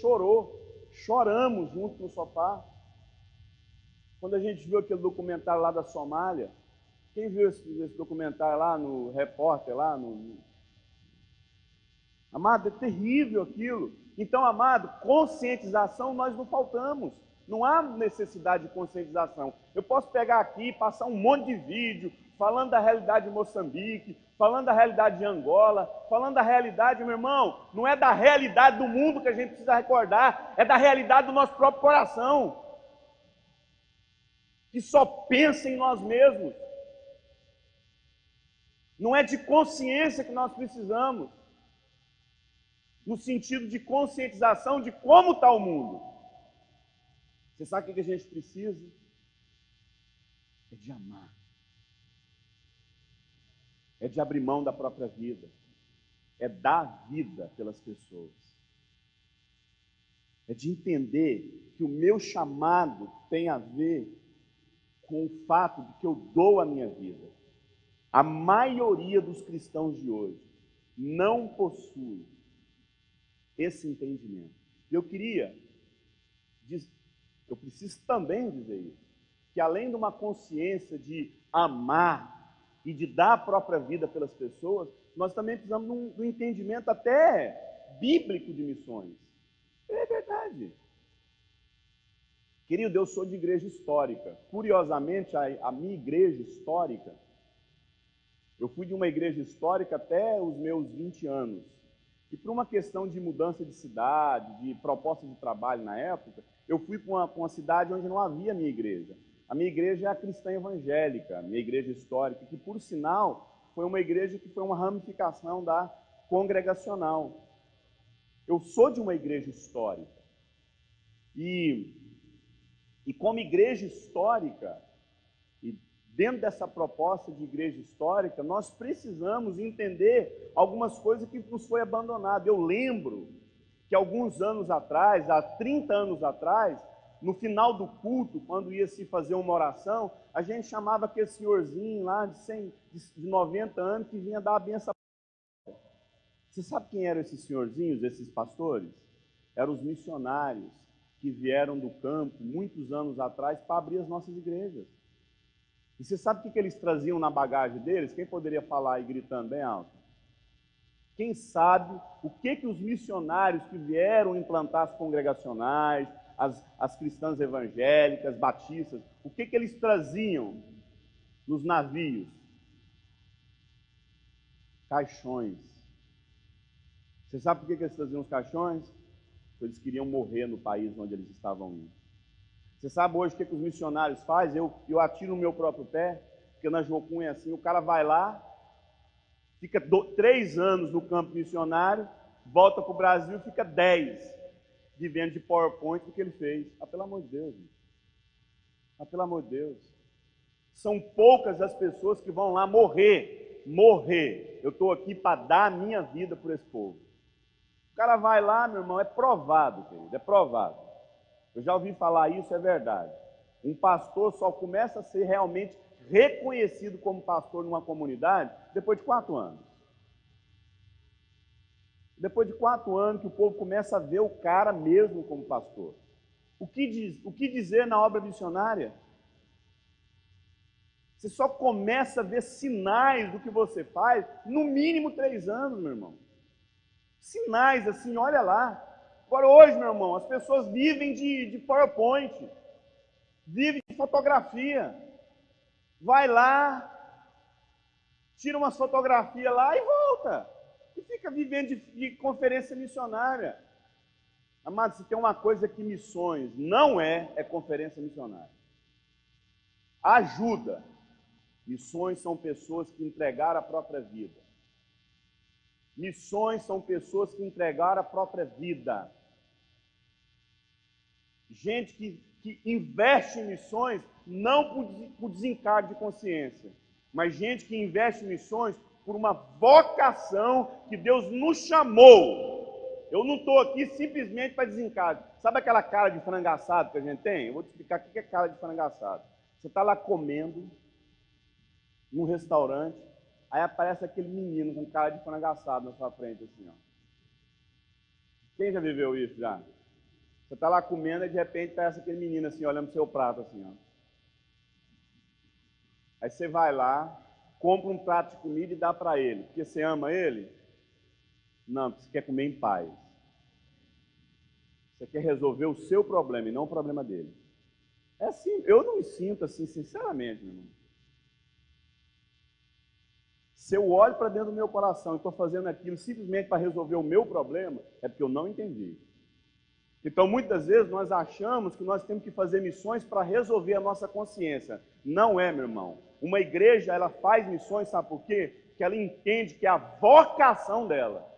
choramos junto no sofá. Quando a gente viu aquele documentário lá da Somália, quem viu esse documentário lá no Repórter, lá no... Amado, é terrível aquilo. Então, amado, conscientização nós não faltamos. Não há necessidade de conscientização. Eu posso pegar aqui e passar um monte de vídeo falando da realidade de Moçambique, falando da realidade de Angola, falando da realidade, meu irmão, não é da realidade do mundo que a gente precisa recordar, é da realidade do nosso próprio coração, que só pensa em nós mesmos. Não é de consciência que nós precisamos, no sentido de conscientização de como está o mundo. Você sabe o que a gente precisa? É de amar. É de abrir mão da própria vida. É dar vida pelas pessoas. É de entender que o meu chamado tem a ver com o fato de que eu dou a minha vida. A maioria dos cristãos de hoje não possui esse entendimento. Eu preciso também dizer isso, que além de uma consciência de amar e de dar a própria vida pelas pessoas, nós também precisamos de um entendimento até bíblico de missões. É verdade. Querido, eu sou de igreja histórica. Curiosamente, a minha igreja histórica, eu fui de uma igreja histórica até os meus 20 anos. E por uma questão de mudança de cidade, de proposta de trabalho na época, eu fui para uma cidade onde não havia minha igreja. A minha igreja é a cristã evangélica, a minha igreja histórica, que por sinal foi uma igreja que foi uma ramificação da congregacional. Eu sou de uma igreja histórica. E como igreja histórica, e dentro dessa proposta de igreja histórica, nós precisamos entender algumas coisas que nos foi abandonado. Eu lembro que alguns anos atrás, há 30 anos atrás, no final do culto, quando ia se fazer uma oração, a gente chamava aquele senhorzinho lá de 90 anos que vinha dar a benção. Você sabe quem eram esses senhorzinhos, esses pastores? Eram os missionários que vieram do campo muitos anos atrás para abrir as nossas igrejas. E você sabe o que eles traziam na bagagem deles? Quem poderia falar aí gritando bem alto? Quem sabe o que os missionários que vieram implantar as congregacionais, as cristãs evangélicas, batistas, o que eles traziam nos navios? Caixões. Você sabe por que eles traziam os caixões? Porque eles queriam morrer no país onde eles estavam indo. Você sabe hoje o que os missionários fazem? Eu atiro no meu próprio pé, porque na Jocum é assim, o cara vai lá, fica 3 anos no campo missionário, volta para o Brasil e fica 10 vivendo de PowerPoint do que ele fez. Ah, pelo amor de Deus, gente. Ah, pelo amor de Deus. São poucas as pessoas que vão lá morrer. Eu estou aqui para dar a minha vida por esse povo. O cara vai lá, meu irmão, é provado, querido, é provado. Eu já ouvi falar isso, é verdade. Um pastor só começa a ser realmente reconhecido como pastor numa comunidade depois de 4 anos. Depois de 4 anos que o povo começa a ver o cara mesmo como pastor. O que dizer na obra missionária? Você só começa a ver sinais do que você faz, no mínimo 3 anos, meu irmão. Sinais assim, olha lá. Agora hoje, meu irmão, as pessoas vivem de PowerPoint, vivem de fotografia. Vai lá, tira umas fotografias lá e volta. E fica vivendo de conferência missionária. Amado, se tem uma coisa que missões não é conferência missionária. Ajuda. Missões são pessoas que entregaram a própria vida. Missões são pessoas que entregaram a própria vida. Gente que investe em missões não por desencargo de consciência, mas gente que investe em missões por uma vocação que Deus nos chamou. Eu não estou aqui simplesmente para desencargo. Sabe aquela cara de frango assado que a gente tem? Eu vou te explicar o que é cara de frango assado. Você está lá comendo num restaurante, aí aparece aquele menino com cara de frango assado na sua frente, assim, ó. Quem já viveu isso já? Você está lá comendo e de repente aparece aquele menino assim, olhando pro seu prato, assim, ó. Aí você vai lá, compra um prato de comida e dá para ele. Porque você ama ele? Não, porque você quer comer em paz. Você quer resolver o seu problema e não o problema dele. É assim, eu não me sinto assim, sinceramente, meu irmão. Se eu olho para dentro do meu coração e estou fazendo aquilo simplesmente para resolver o meu problema, é porque eu não entendi. Então, muitas vezes, nós achamos que nós temos que fazer missões para resolver a nossa consciência. Não é, meu irmão. Uma igreja, ela faz missões, sabe por quê? Porque ela entende que é a vocação dela.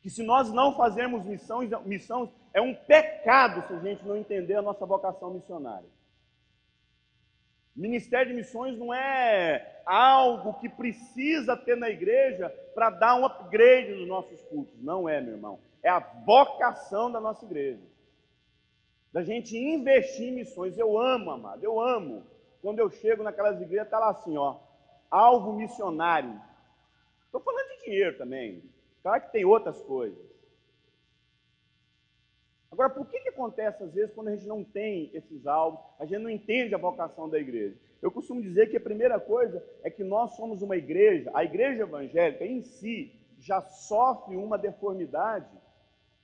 Que se nós não fazermos missão é um pecado se a gente não entender a nossa vocação missionária. Ministério de missões não é algo que precisa ter na igreja para dar um upgrade nos nossos cultos. Não é, meu irmão. É a vocação da nossa igreja. Da gente investir em missões. Eu amo, amado, eu amo. Quando eu chego naquelas igrejas, está lá assim, ó, alvo missionário. Estou falando de dinheiro também. Claro que tem outras coisas. Agora, por que acontece às vezes quando a gente não tem esses alvos, a gente não entende a vocação da igreja? Eu costumo dizer que a primeira coisa é que nós somos uma igreja, a igreja evangélica em si já sofre uma deformidade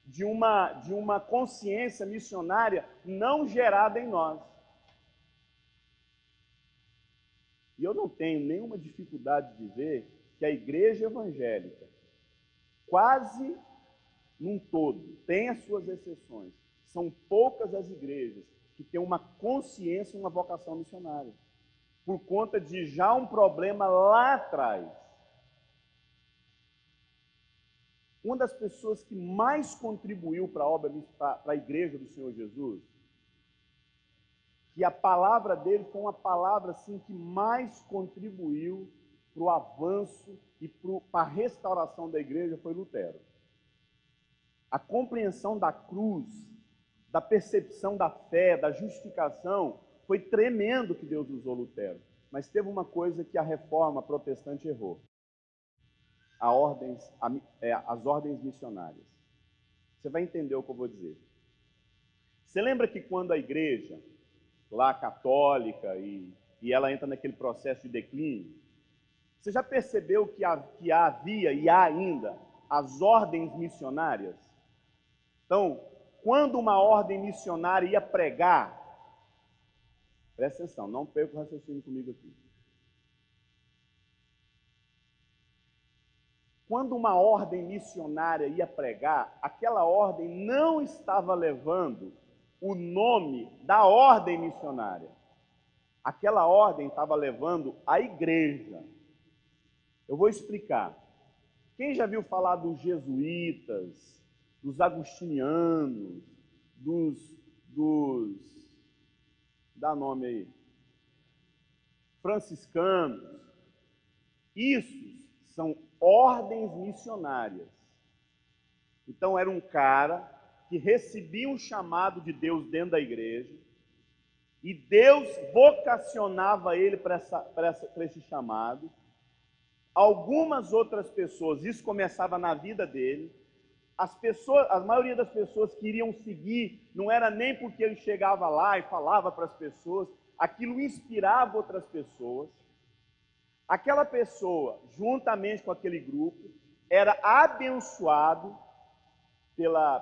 de uma consciência missionária não gerada em nós. E eu não tenho nenhuma dificuldade de ver que a igreja evangélica, quase num todo, tem as suas exceções. São poucas as igrejas que têm uma consciência e uma vocação missionária, por conta de já um problema lá atrás. Uma das pessoas que mais contribuiu para a obra, para a igreja do Senhor Jesus, que a palavra dele foi uma palavra assim, que mais contribuiu para o avanço e para a restauração da igreja, foi Lutero. A compreensão da cruz, da percepção da fé, da justificação, foi tremendo que Deus usou Lutero. Mas teve uma coisa que a reforma protestante errou. As ordens missionárias. Você vai entender o que eu vou dizer. Você lembra que quando a igreja, lá católica, e ela entra naquele processo de declínio, você já percebeu que havia e há ainda as ordens missionárias? Então, quando uma ordem missionária ia pregar, presta atenção, não perca o raciocínio comigo aqui. Quando uma ordem missionária ia pregar, aquela ordem não estava levando o nome da ordem missionária. Aquela ordem estava levando a igreja. Eu vou explicar. Quem já viu falar dos jesuítas, dos agustinianos, dá nome aí, franciscanos? Isso são ordens missionárias. Então era um cara que recebia um chamado de Deus dentro da igreja, e Deus vocacionava ele para esse chamado. Algumas outras pessoas, isso começava na vida dele, a maioria das pessoas que iriam seguir, não era nem porque ele chegava lá e falava para as pessoas, aquilo inspirava outras pessoas. Aquela pessoa, juntamente com aquele grupo, era abençoado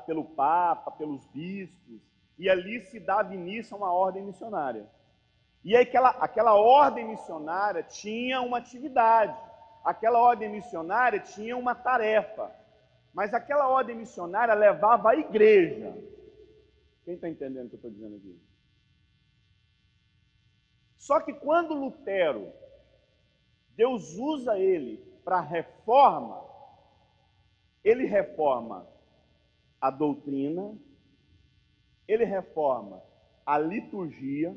pelo Papa, pelos bispos, e ali se dava início a uma ordem missionária. E aí aquela ordem missionária tinha uma atividade, aquela ordem missionária tinha uma tarefa, mas aquela ordem missionária levava a igreja. Quem está entendendo o que eu estou dizendo aqui? Só que quando Lutero, Deus usa ele para reforma, ele reforma a doutrina, ele reforma a liturgia,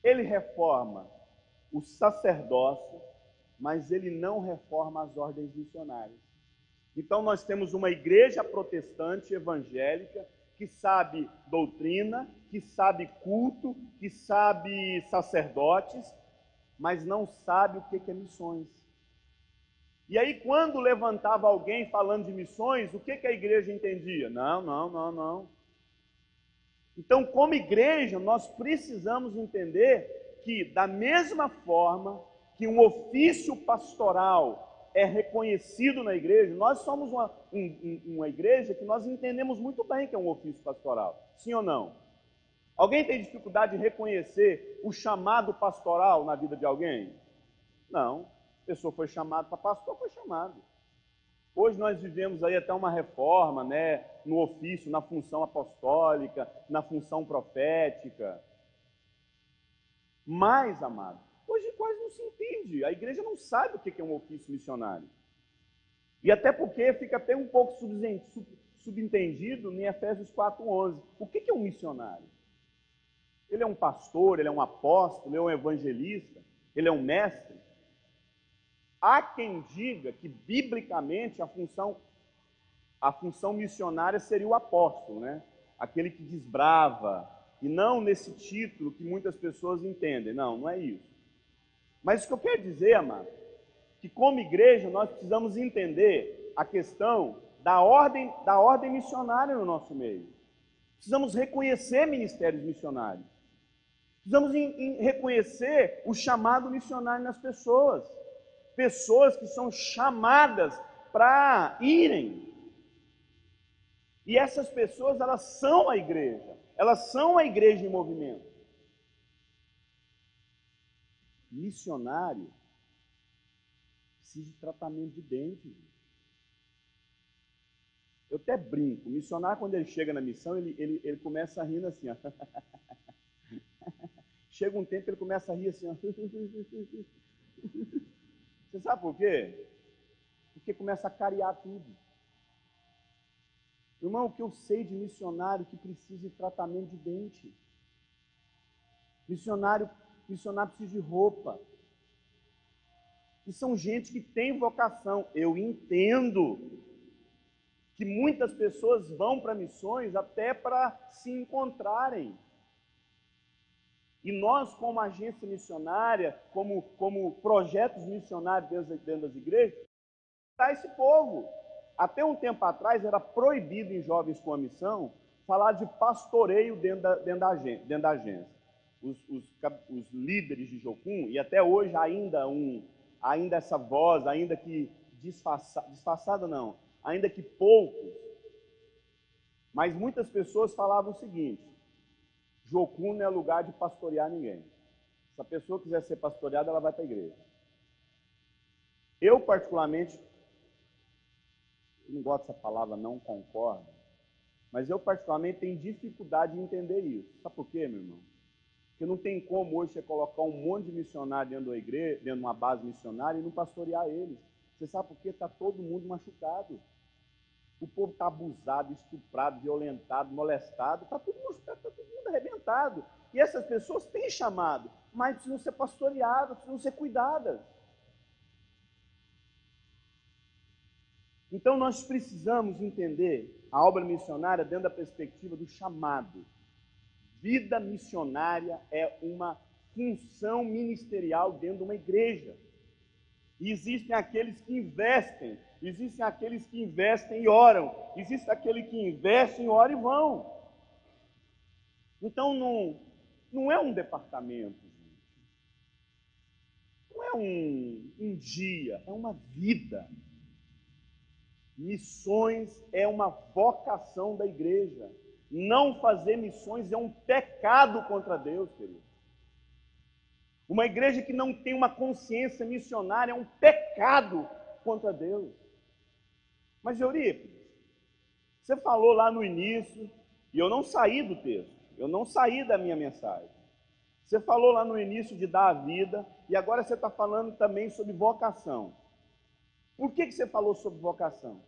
ele reforma o sacerdócio, mas ele não reforma as ordens missionárias. Então nós temos uma igreja protestante evangélica que sabe doutrina, que sabe culto, que sabe sacerdotes, mas não sabe o que é missões. E aí quando levantava alguém falando de missões, o que a igreja entendia? Não. Então, como igreja, nós precisamos entender que, da mesma forma que um ofício pastoral é reconhecido na igreja, nós somos uma igreja que nós entendemos muito bem que é um ofício pastoral. Sim ou não? Alguém tem dificuldade de reconhecer o chamado pastoral na vida de alguém? Não. A pessoa foi chamada para pastor, foi chamado. Hoje nós vivemos aí até uma reforma, né, no ofício, na função apostólica, na função profética. Mas, amado, hoje quase não se entende. A igreja não sabe o que é um ofício missionário. E até porque fica até um pouco subentendido em Efésios 4:11. O que é um missionário? Ele é um pastor, ele é um apóstolo, ele é um evangelista, ele é um mestre. Há quem diga que, biblicamente, a função missionária seria o apóstolo, né? Aquele que desbrava, e não nesse título que muitas pessoas entendem. Não, não é isso. Mas o que eu quero dizer, amado, que como igreja nós precisamos entender a questão da ordem missionária no nosso meio. Precisamos reconhecer ministérios missionários. Precisamos reconhecer o chamado missionário nas pessoas. Pessoas que são chamadas para irem. E essas pessoas, elas são a igreja. Elas são a igreja em movimento. Missionário precisa de tratamento de dente. Eu até brinco. O missionário, quando ele chega na missão, ele começa rindo assim, ó. Chega um tempo, ele começa a rir assim, ó. Você sabe por quê? Porque começa a cariar tudo. Irmão, o que eu sei de missionário que precisa de tratamento de dente? Missionário precisa de roupa. E são gente que tem vocação. Eu entendo que muitas pessoas vão para missões até para se encontrarem. E nós, como agência missionária, como projetos missionários dentro das igrejas, para esse povo. Até um tempo atrás era proibido em jovens com a missão falar de pastoreio dentro da agência. Os líderes de Jocum, e até hoje ainda essa voz, ainda que disfarçada não, ainda que poucos, mas muitas pessoas falavam o seguinte: Jocum não é lugar de pastorear ninguém. Se a pessoa quiser ser pastoreada, ela vai para a igreja. Eu, particularmente, não gosto dessa palavra, não concordo, mas eu, particularmente, tenho dificuldade de entender isso. Sabe por quê, meu irmão? Porque não tem como hoje você colocar um monte de missionário dentro da igreja, dentro de uma base missionária, e não pastorear eles. Você sabe por quê? Está todo mundo machucado. O povo está abusado, estuprado, violentado, molestado, está todo mundo arrebentado. E essas pessoas têm chamado, mas precisam ser pastoreadas, precisam ser cuidadas. Então nós precisamos entender a obra missionária dentro da perspectiva do chamado. Vida missionária é uma função ministerial dentro de uma igreja. E existem aqueles que investem e oram, existe aquele que investem, ora e vão. Então não é um departamento, gente. Não é um dia, é uma vida. Missões é uma vocação da igreja. Não fazer missões é um pecado contra Deus, querido. Uma igreja que não tem uma consciência missionária é um pecado contra Deus. Mas, Eurípides, você falou lá no início, e eu não saí do texto, eu não saí da minha mensagem. Você falou lá no início de dar a vida, e agora você está falando também sobre vocação. Por que você falou sobre vocação?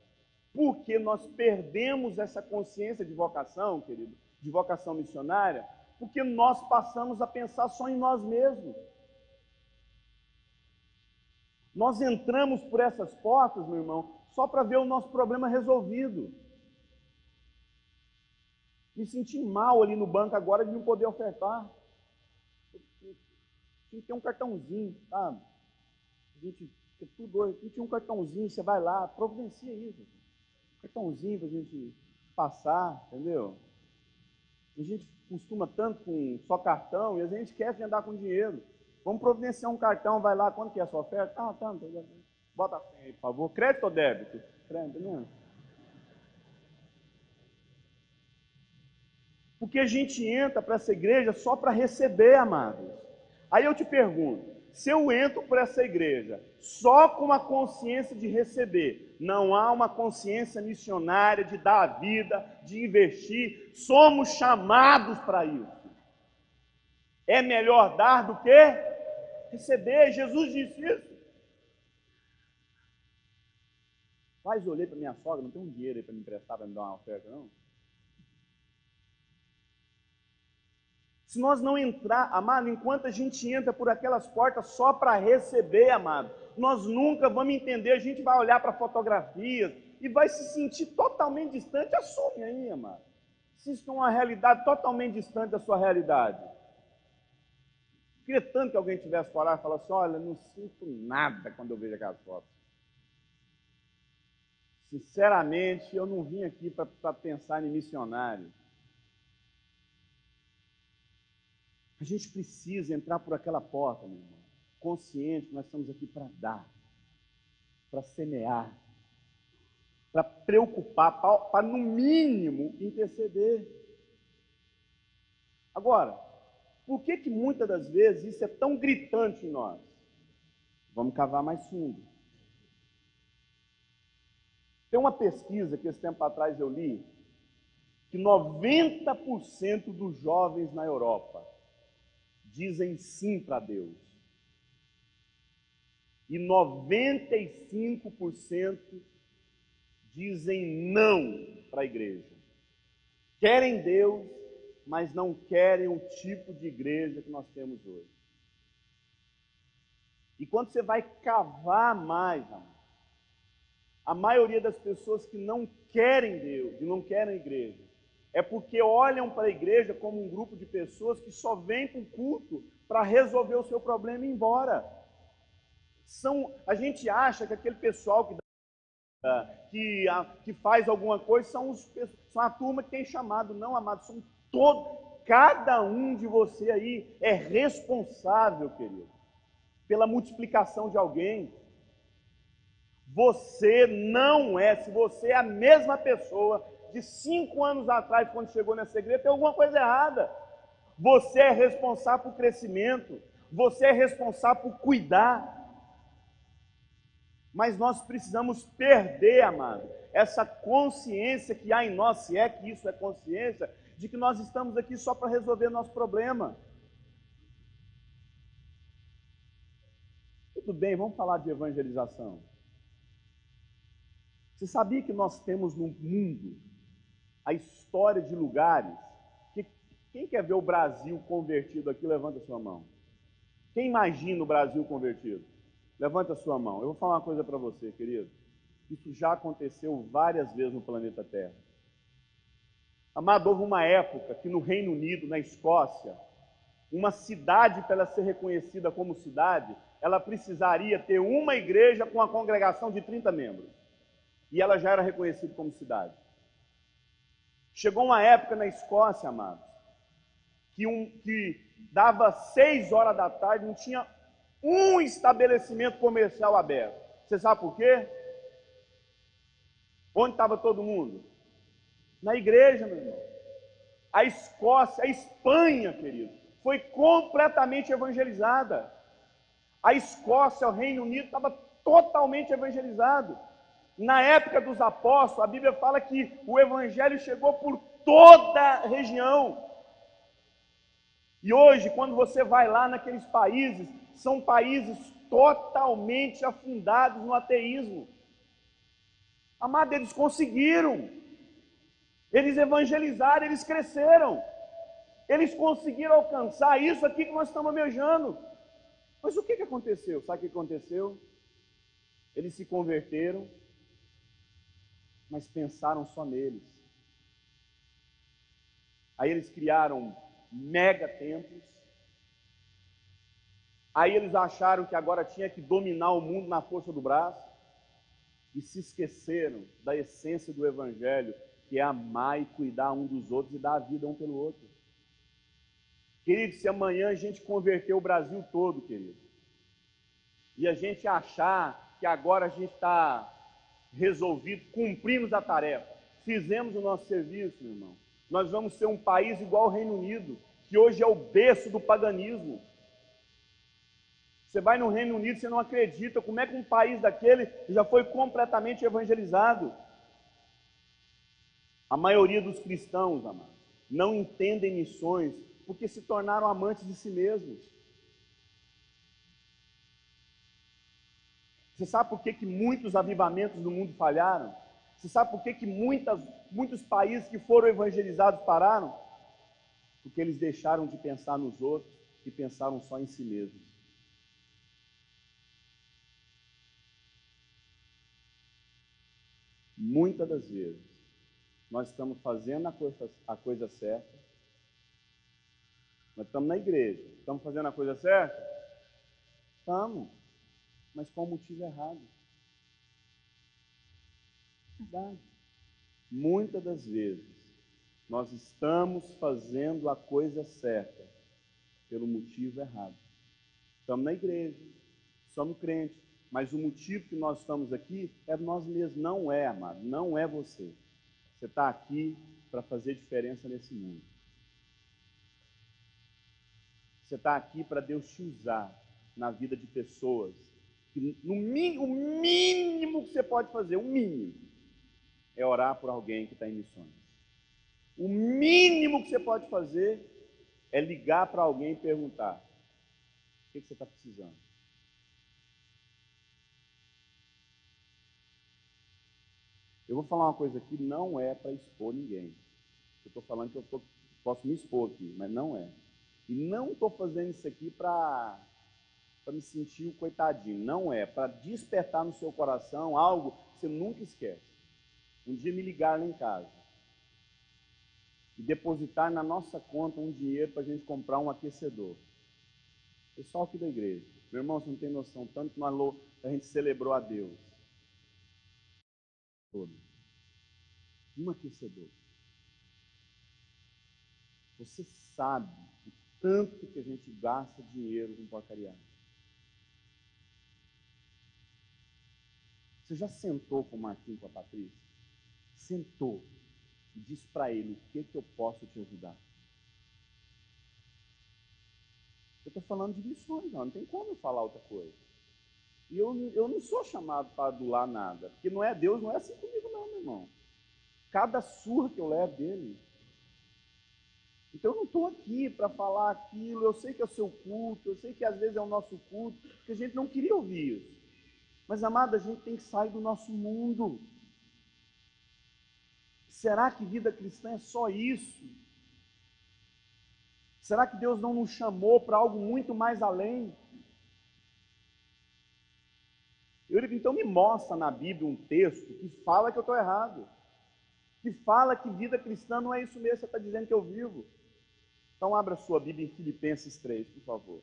Porque nós perdemos essa consciência de vocação, querido, de vocação missionária, porque nós passamos a pensar só em nós mesmos. Nós entramos por essas portas, meu irmão, só para ver o nosso problema resolvido. Me senti mal ali no banco agora de não poder ofertar. Tinha que ter um cartãozinho, sabe? A gente tinha um cartãozinho, você vai lá, providencia isso. Cartãozinho para a gente passar, entendeu? A gente costuma tanto com só cartão e a gente quer andar com dinheiro. Vamos providenciar um cartão, vai lá, quanto que é a sua oferta? Ah, tanto. Bota a senha aí, por favor. Crédito ou débito? Crédito, né? Porque a gente entra para essa igreja só para receber, amados. Aí eu te pergunto, se eu entro para essa igreja só com a consciência de receber, não há uma consciência missionária de dar a vida, de investir, somos chamados para isso. É melhor dar do que receber, Jesus disse isso. Mas eu olhei para minha sogra, não tem um dinheiro aí para me emprestar, para me dar uma oferta, não? Se nós não entrar, amado, enquanto a gente entra por aquelas portas só para receber, amado, nós nunca vamos entender, a gente vai olhar para fotografias e vai se sentir totalmente distante. Assume aí, amado. Se isso é uma realidade totalmente distante da sua realidade. Eu queria tanto que alguém tivesse coragem e falasse, olha, não sinto nada quando eu vejo aquelas fotos. Sinceramente, eu não vim aqui para pensar em missionário. A gente precisa entrar por aquela porta, meu irmão, consciente que nós estamos aqui para dar, para semear, para preocupar, para no mínimo interceder. Agora, por que muitas das vezes isso é tão gritante em nós? Vamos cavar mais fundo. Tem uma pesquisa que esse tempo atrás eu li, que 90% dos jovens na Europa dizem sim para Deus. E 95% dizem não para a igreja. Querem Deus, mas não querem o tipo de igreja que nós temos hoje. E quando você vai cavar mais, a maioria das pessoas que não querem Deus, que não querem a igreja, é porque olham para a igreja como um grupo de pessoas que só vêm para o culto para resolver o seu problema e ir embora. A gente acha que aquele pessoal que faz alguma coisa são a turma que tem chamado. Não, amado, são todos. Cada um de você aí é responsável, querido, pela multiplicação de alguém. Você não é, se você é a mesma pessoa de 5 anos atrás, quando chegou nessa igreja, tem alguma coisa errada. Você é responsável por crescimento, você é responsável por cuidar. Mas nós precisamos perder, amado, essa consciência que há em nós, se é que isso é consciência, de que nós estamos aqui só para resolver nosso problema. Tudo bem, vamos falar de evangelização. Você sabia que nós temos no mundo a história de lugares que quem quer ver o Brasil convertido aqui, levanta a sua mão. Quem imagina o Brasil convertido? Levanta a sua mão. Eu vou falar uma coisa para você, querido. Isso já aconteceu várias vezes no planeta Terra. Amado, houve uma época que no Reino Unido, na Escócia, uma cidade, para ela ser reconhecida como cidade, ela precisaria ter uma igreja com uma congregação de 30 membros. E ela já era reconhecida como cidade. Chegou uma época na Escócia, amados, que dava 6 horas da tarde, não tinha um estabelecimento comercial aberto. Você sabe por quê? Onde estava todo mundo? Na igreja, meu irmão. A Escócia, a Espanha, querido, foi completamente evangelizada. A Escócia, o Reino Unido, estava totalmente evangelizado. Na época dos apóstolos, a Bíblia fala que o evangelho chegou por toda a região. E hoje, quando você vai lá naqueles países, são países totalmente afundados no ateísmo. Amado, eles conseguiram. Eles evangelizaram, eles cresceram. Eles conseguiram alcançar isso aqui que nós estamos almejando. Mas o que aconteceu? Sabe o que aconteceu? Eles se converteram, mas pensaram só neles. Aí eles criaram mega templos. Aí eles acharam que agora tinha que dominar o mundo na força do braço e se esqueceram da essência do evangelho, que é amar e cuidar um dos outros e dar a vida um pelo outro. Querido, se amanhã a gente converter o Brasil todo, querido, e a gente achar que agora a gente está resolvido, cumprimos a tarefa, fizemos o nosso serviço, meu irmão, nós vamos ser um país igual ao Reino Unido, que hoje é o berço do paganismo. Você vai no Reino Unido, você não acredita como é que um país daquele já foi completamente evangelizado. A maioria dos cristãos, amados, não entendem missões porque se tornaram amantes de si mesmos. Você sabe por que muitos avivamentos do mundo falharam? Você sabe por que muitos países que foram evangelizados pararam? Porque eles deixaram de pensar nos outros e pensaram só em si mesmos. Muitas das vezes, nós estamos fazendo a coisa certa, nós estamos na igreja, estamos fazendo a coisa certa? Estamos, mas com o motivo errado. Verdade. Muitas das vezes, nós estamos fazendo a coisa certa pelo motivo errado. Estamos na igreja, somos crentes, mas o motivo que nós estamos aqui é nós mesmos, não é, amado, não é você. Você está aqui para fazer diferença nesse mundo. Você está aqui para Deus te usar na vida de pessoas. Que o mínimo que você pode fazer, o mínimo, é orar por alguém que está em missões. O mínimo que você pode fazer é ligar para alguém e perguntar: o que você está precisando? Eu vou falar uma coisa aqui, não é para expor ninguém. Eu estou falando que posso me expor aqui, mas não é. E não estou fazendo isso aqui para me sentir o coitadinho. Não é. Para despertar no seu coração algo que você nunca esquece. Um dia me ligaram lá em casa e depositar na nossa conta um dinheiro para a gente comprar um aquecedor. Pessoal aqui da igreja, meu irmão, você não tem noção, tanto que a gente celebrou a Deus. Todo. Um aquecedor. Você sabe o tanto que a gente gasta dinheiro com porcaria. Você já sentou com o Marquinhos, com a Patrícia? Sentou e disse para ele: o que eu posso te ajudar? Eu estou falando de missões, não tem como eu falar outra coisa. E eu não sou chamado para adular nada, porque não é Deus, não é assim comigo não, meu irmão. Cada surra que eu levo dele. Então eu não estou aqui para falar aquilo, eu sei que é o seu culto, eu sei que às vezes é o nosso culto, porque a gente não queria ouvir isso. Mas, amado, a gente tem que sair do nosso mundo. Será que vida cristã é só isso? Será que Deus não nos chamou para algo muito mais além? Eu digo, então me mostra na Bíblia um texto que fala que eu estou errado, que fala que vida cristã não é isso mesmo que você está dizendo que eu vivo. Então abra sua Bíblia em Filipenses 3, por favor.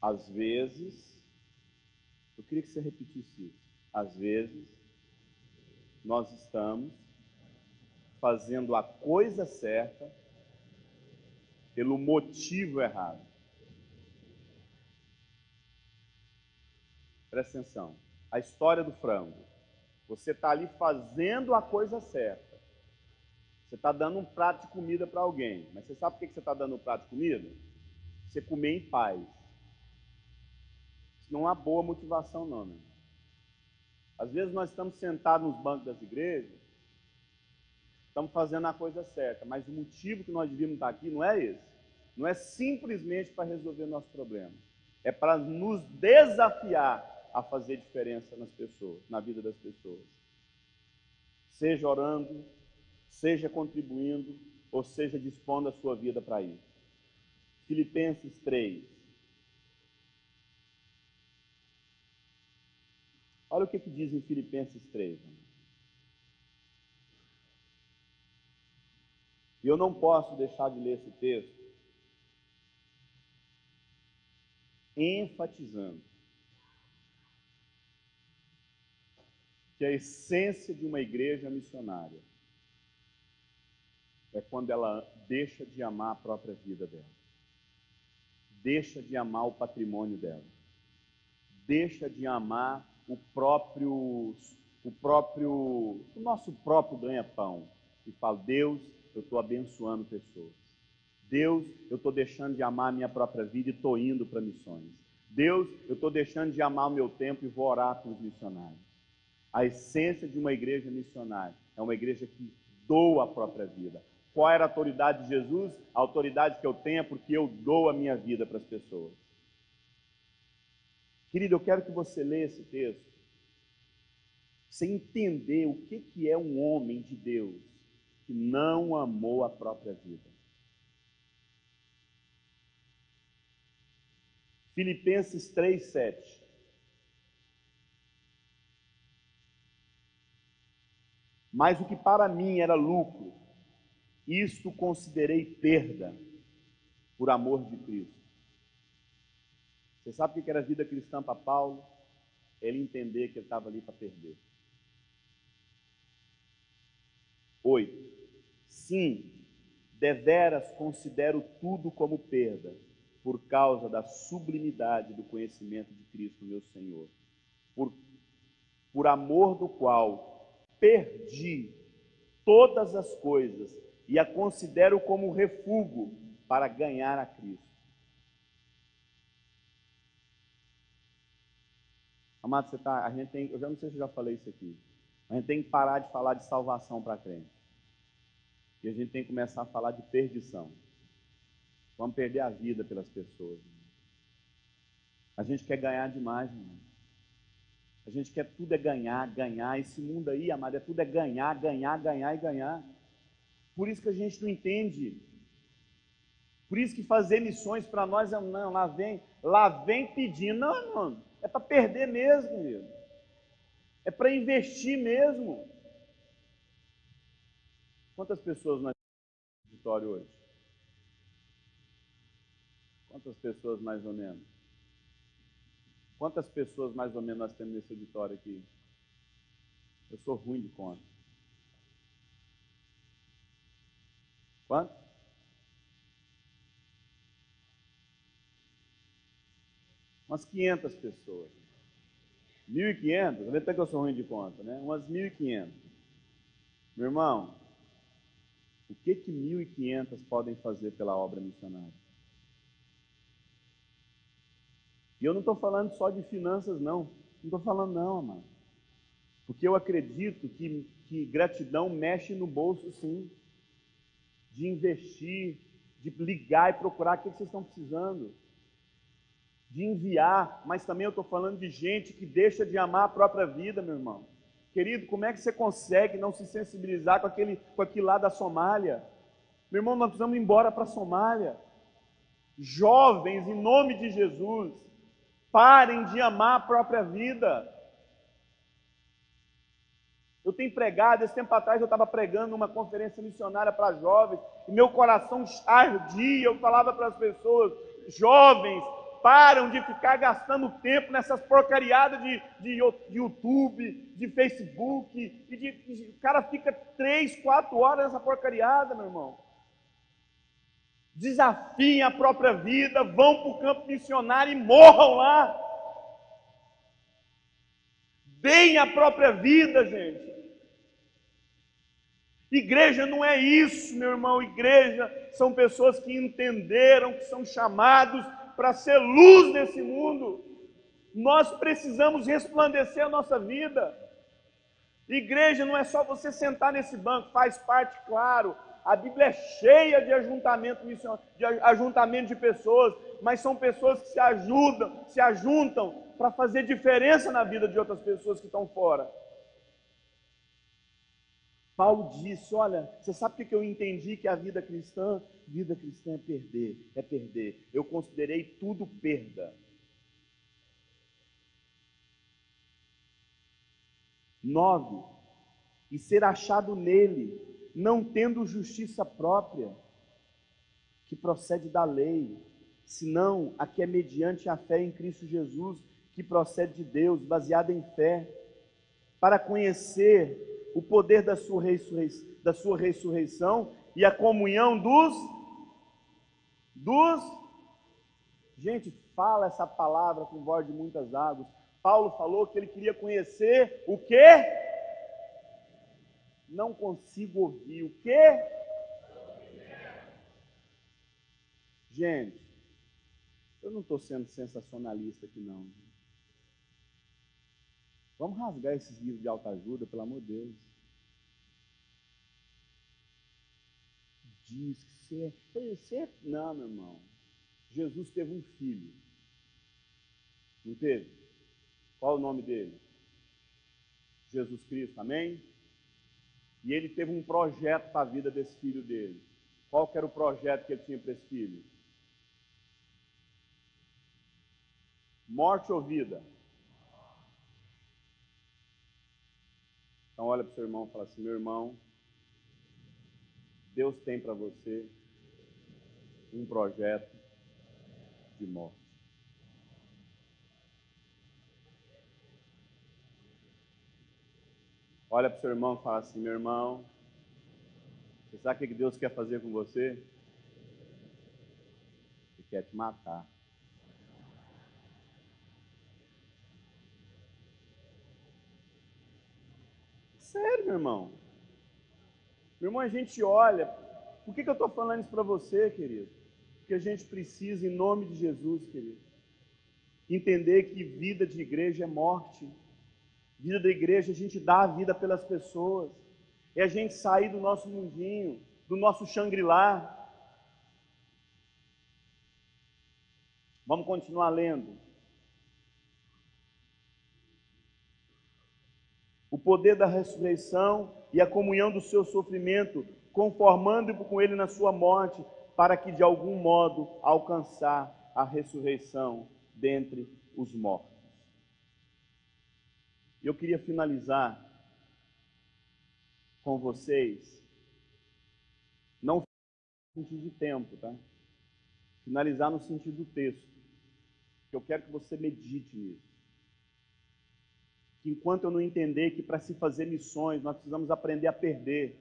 Às vezes, eu queria que você repetisse isso. Às vezes, nós estamos fazendo a coisa certa pelo motivo errado. Presta atenção. A história do frango. Você está ali fazendo a coisa certa. Você está dando um prato de comida para alguém. Mas você sabe por que você está dando um prato de comida? Você comer em paz. Isso não é uma boa motivação, não, né? Às vezes nós estamos sentados nos bancos das igrejas, estamos fazendo a coisa certa, mas o motivo que nós devíamos estar aqui não é esse. Não é simplesmente para resolver nosso problema. É para nos desafiar a fazer diferença nas pessoas, na vida das pessoas. Seja orando, seja contribuindo, ou seja dispondo a sua vida para isso. Filipenses 3. Olha o que diz em Filipenses 3. E eu não posso deixar de ler esse texto enfatizando que a essência de uma igreja missionária é quando ela deixa de amar a própria vida dela, deixa de amar o patrimônio dela, deixa de amar o nosso próprio ganha-pão e fala: Deus, eu estou abençoando pessoas. Deus, eu estou deixando de amar a minha própria vida e estou indo para missões. Deus, eu estou deixando de amar o meu tempo e vou orar para os missionários. A essência de uma igreja missionária é uma igreja que doa a própria vida. Qual era a autoridade de Jesus? A autoridade que eu tenho é porque eu dou a minha vida para as pessoas. Querido, eu quero que você leia esse texto, você entender o que é um homem de Deus que não amou a própria vida. Filipenses 3:7. Mas o que para mim era lucro, isto considerei perda por amor de Cristo. Você sabe o que era a vida cristã para Paulo? Ele entender que ele estava ali para perder. 8. Sim, deveras considero tudo como perda, por causa da sublimidade do conhecimento de Cristo, meu Senhor, por amor do qual perdi todas as coisas e a considero como refúgio para ganhar a Cristo. Amado, eu já não sei se eu já falei isso aqui, a gente tem que parar de falar de salvação para crente. E a gente tem que começar a falar de perdição. Vamos perder a vida pelas pessoas. A gente quer ganhar demais, irmão. A gente quer tudo é ganhar, ganhar. Esse mundo aí, amado, tudo é ganhar, ganhar, ganhar e ganhar. Por isso que a gente não entende. Por isso que fazer missões para nós é não, lá vem pedindo. Não, irmão, é para perder mesmo, querido. É para investir mesmo. Quantas pessoas nós temos no auditório hoje? Quantas pessoas mais ou menos? Quantas pessoas mais ou menos nós temos nesse auditório aqui? Eu sou ruim de conta. Quanto? Umas 500 pessoas. 1.500? Vê até que eu sou ruim de conta, né? Umas 1.500. Meu irmão, o que 1.500 podem fazer pela obra missionária? E eu não estou falando só de finanças, não. Não estou falando não, amado. Porque eu acredito que gratidão mexe no bolso, sim. De investir, de ligar e procurar o que vocês estão precisando. De enviar, mas também eu estou falando de gente que deixa de amar a própria vida, meu irmão. Querido, como é que você consegue não se sensibilizar com aquilo lá da Somália? Meu irmão, nós precisamos ir embora para a Somália. Jovens, em nome de Jesus, parem de amar a própria vida. Eu tenho pregado, esse tempo atrás eu estava pregando numa conferência missionária para jovens, e meu coração ardia, eu falava para as pessoas: jovens, param de ficar gastando tempo nessas porcariadas de YouTube, de Facebook, o cara fica 3, 4 horas nessa porcariada, meu irmão. Desafiem a própria vida, vão para o campo missionário e morram lá. Deem a própria vida, gente. Igreja não é isso, meu irmão. Igreja são pessoas que entenderam que são chamados para ser luz nesse mundo. Nós precisamos resplandecer a nossa vida. Igreja não é só você sentar nesse banco, faz parte, claro. A Bíblia é cheia de ajuntamento de pessoas, mas são pessoas que se ajuntam para fazer diferença na vida de outras pessoas que estão fora. Paulo disse: olha, você sabe o que eu entendi que a vida cristã é perder. Eu considerei tudo perda. 9, e ser achado nele, não tendo justiça própria, que procede da lei, senão a que é mediante a fé em Cristo Jesus, que procede de Deus, baseada em fé, para conhecer o poder da sua ressurreição e a comunhão Gente, fala essa palavra com voz de muitas águas. Paulo falou que ele queria conhecer o quê? Não consigo ouvir. O quê? Gente, eu não estou sendo sensacionalista aqui não. Vamos rasgar esses livros de autoajuda, pelo amor de Deus. Diz que você é... Não, meu irmão. Jesus teve um filho. Não teve? Qual é o nome dele? Jesus Cristo, amém? E ele teve um projeto para a vida desse filho dele. Qual que era o projeto que ele tinha para esse filho? Morte ou vida? Então olha para o seu irmão e fala assim: meu irmão, Deus tem para você um projeto de morte. Olha para o seu irmão e fala assim: meu irmão, você sabe o que Deus quer fazer com você? Ele quer te matar. Sério, meu irmão. Meu irmão, a gente olha. Por que eu estou falando isso para você, querido? Porque a gente precisa, em nome de Jesus, querido, entender que vida de igreja é morte. Vida da igreja, a gente dá a vida pelas pessoas. É a gente sair do nosso mundinho, do nosso Shangri-La. Vamos continuar lendo. O poder da ressurreição e a comunhão do seu sofrimento, conformando com ele na sua morte, para que de algum modo alcançar a ressurreição dentre os mortos. Eu queria finalizar com vocês, não no sentido de tempo, tá? Finalizar no sentido do texto, que eu quero que você medite nisso. Que enquanto eu não entender que para se fazer missões, nós precisamos aprender a perder.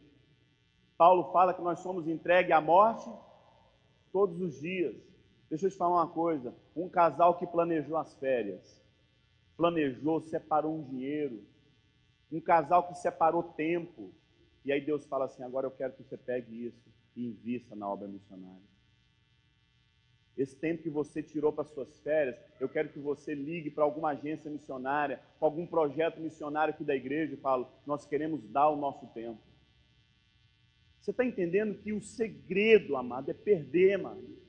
Paulo fala que nós somos entregues à morte todos os dias. Deixa eu te falar uma coisa, um casal que planejou as férias, planejou, separou um dinheiro, um casal que separou tempo, e aí Deus fala assim: agora eu quero que você pegue isso e invista na obra missionária. Esse tempo que você tirou para suas férias, eu quero que você ligue para alguma agência missionária, para algum projeto missionário aqui da igreja e fale: nós queremos dar o nosso tempo. Você está entendendo que o segredo, amado, é perder, mano.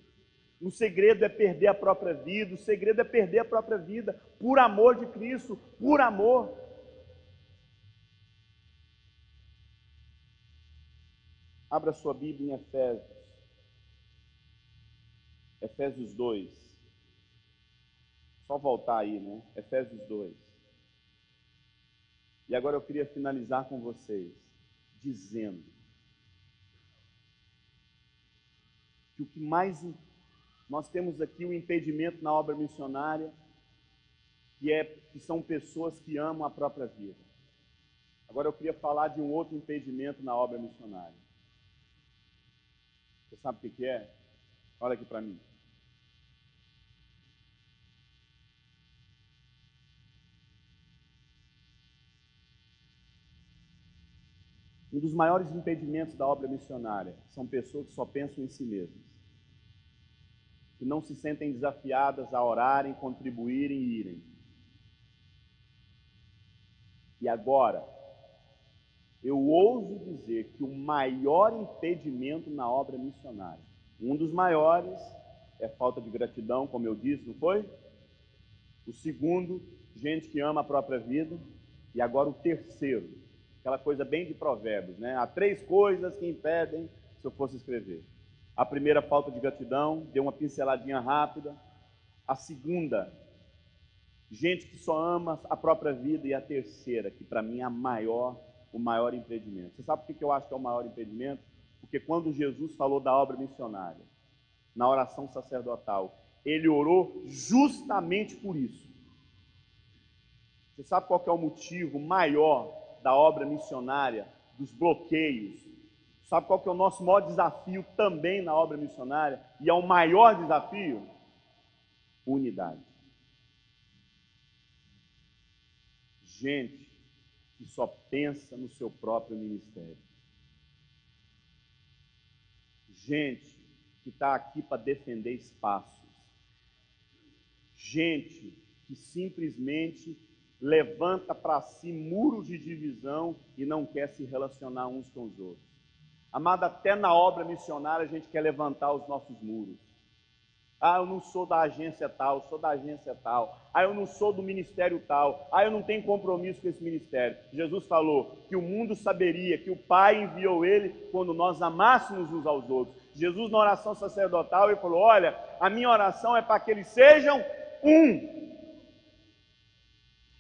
O segredo é perder a própria vida, o segredo é perder a própria vida, por amor de Cristo, por amor. Abra sua Bíblia em Efésios. Efésios 2. Só voltar aí, né? Efésios 2. E agora eu queria finalizar com vocês, dizendo que o que mais... Nós temos aqui o impedimento na obra missionária, que são pessoas que amam a própria vida. Agora eu queria falar de um outro impedimento na obra missionária. Você sabe o que é? Olha aqui para mim. Um dos maiores impedimentos da obra missionária são pessoas que só pensam em si mesmas, que não se sentem desafiadas a orarem, contribuírem e irem. E agora, eu ouso dizer que o maior impedimento na obra missionária, um dos maiores, é falta de gratidão, como eu disse, não foi? O segundo, gente que ama a própria vida. E agora o terceiro, aquela coisa bem de Provérbios, né? Há 3 coisas que impedem, se eu fosse escrever. A primeira, falta de gratidão, deu uma pinceladinha rápida. A segunda, gente que só ama a própria vida. E a terceira, que para mim é a maior, o maior impedimento. Você sabe por que eu acho que é o maior impedimento? Porque quando Jesus falou da obra missionária, na oração sacerdotal, ele orou justamente por isso. Você sabe qual que é o motivo maior da obra missionária, dos bloqueios? Sabe qual que é o nosso maior desafio também na obra missionária? E é o maior desafio? Unidade. Gente que só pensa no seu próprio ministério. Gente que está aqui para defender espaços. Gente que simplesmente levanta para si muros de divisão e não quer se relacionar uns com os outros. Amado, até na obra missionária a gente quer levantar os nossos muros. Ah, eu não sou da agência tal, sou da agência tal. Ah, eu não sou do ministério tal. Ah, eu não tenho compromisso com esse ministério. Jesus falou que o mundo saberia que o Pai enviou ele quando nós amássemos uns aos outros. Jesus, na oração sacerdotal, ele falou: olha, a minha oração é para que eles sejam um.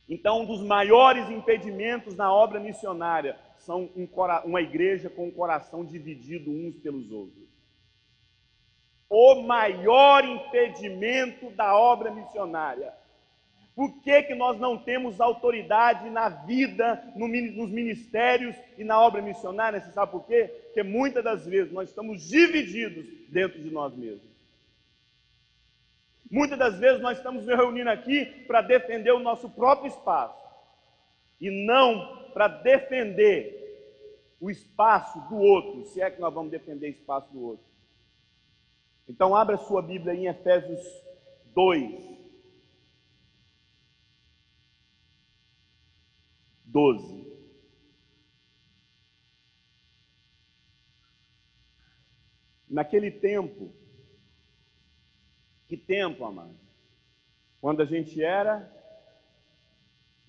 Então, um dos maiores impedimentos na obra missionária são uma igreja com o coração dividido uns pelos outros. O maior impedimento da obra missionária. Por que nós não temos autoridade na vida, nos ministérios e na obra missionária? Você sabe por quê? Porque muitas das vezes nós estamos divididos dentro de nós mesmos. Muitas das vezes nós estamos nos reunindo aqui para defender o nosso próprio espaço e não para defender o espaço do outro, se é que nós vamos defender o espaço do outro. Então abra sua Bíblia em Efésios 2, 12. Naquele tempo, que tempo, amado? Quando a gente era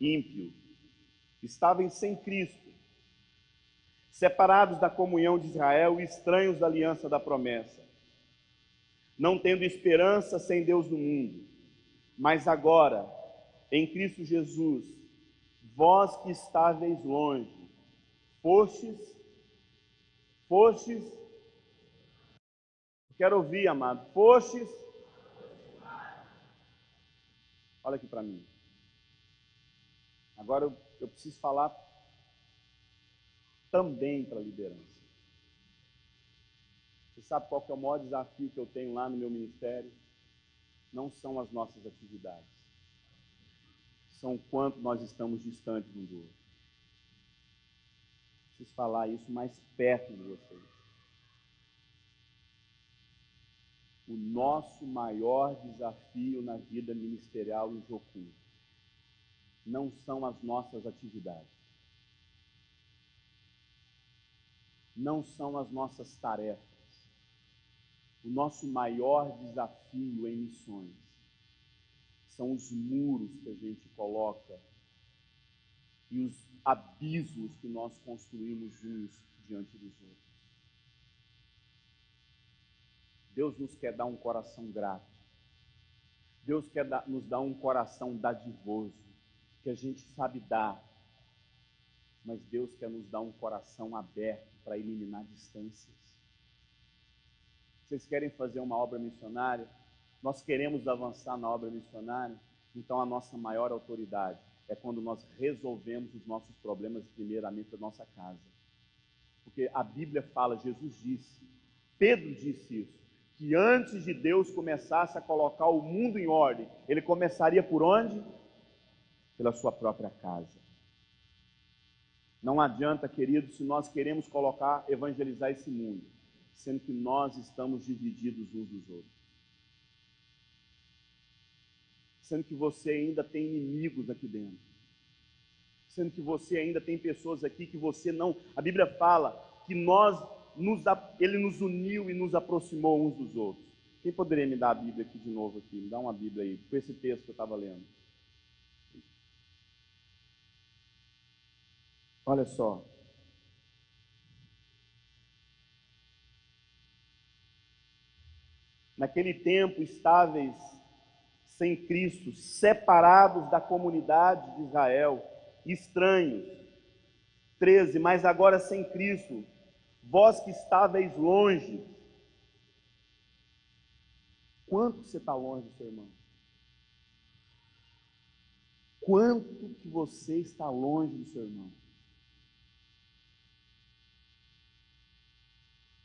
ímpio, estavam sem Cristo, separados da comunhão de Israel e estranhos da aliança da promessa, não tendo esperança sem Deus no mundo. Mas agora, em Cristo Jesus, vós que estáveis longe, fostes, quero ouvir, amado, fostes, olha aqui para mim, agora eu preciso falar também para a liderança. Você sabe qual que é o maior desafio que eu tenho lá no meu ministério? Não são as nossas atividades, são o quanto nós estamos distantes um do outro. Preciso falar isso mais perto de vocês. O nosso maior desafio na vida ministerial em Jocum não são as nossas atividades, não são as nossas tarefas. O nosso maior desafio em missões são os muros que a gente coloca e os abismos que nós construímos uns diante dos outros. Deus nos quer dar um coração grato. Deus quer nos dar um coração dadivoso, que a gente sabe dar. Mas Deus quer nos dar um coração aberto para eliminar distâncias. Vocês querem fazer uma obra missionária? Nós queremos avançar na obra missionária? Então a nossa maior autoridade é quando nós resolvemos os nossos problemas primeiramente da nossa casa. Porque a Bíblia fala, Jesus disse, Pedro disse isso, que antes de Deus começasse a colocar o mundo em ordem, ele começaria por onde? Pela sua própria casa. Não adianta, queridos, se nós queremos evangelizar esse mundo, sendo que nós estamos divididos uns dos outros. Sendo que você ainda tem inimigos aqui dentro. Sendo que você ainda tem pessoas aqui que você não... A Bíblia fala que Ele nos uniu e nos aproximou uns dos outros. Quem poderia me dar a Bíblia aqui de novo? Aqui? Me dá uma Bíblia aí, com esse texto que eu estava lendo. Olha só. Naquele tempo, estáveis sem Cristo, separados da comunidade de Israel, estranhos. 13, mas agora sem Cristo, vós que estáveis longe. Quanto você está longe do seu irmão? Quanto que você está longe do seu irmão?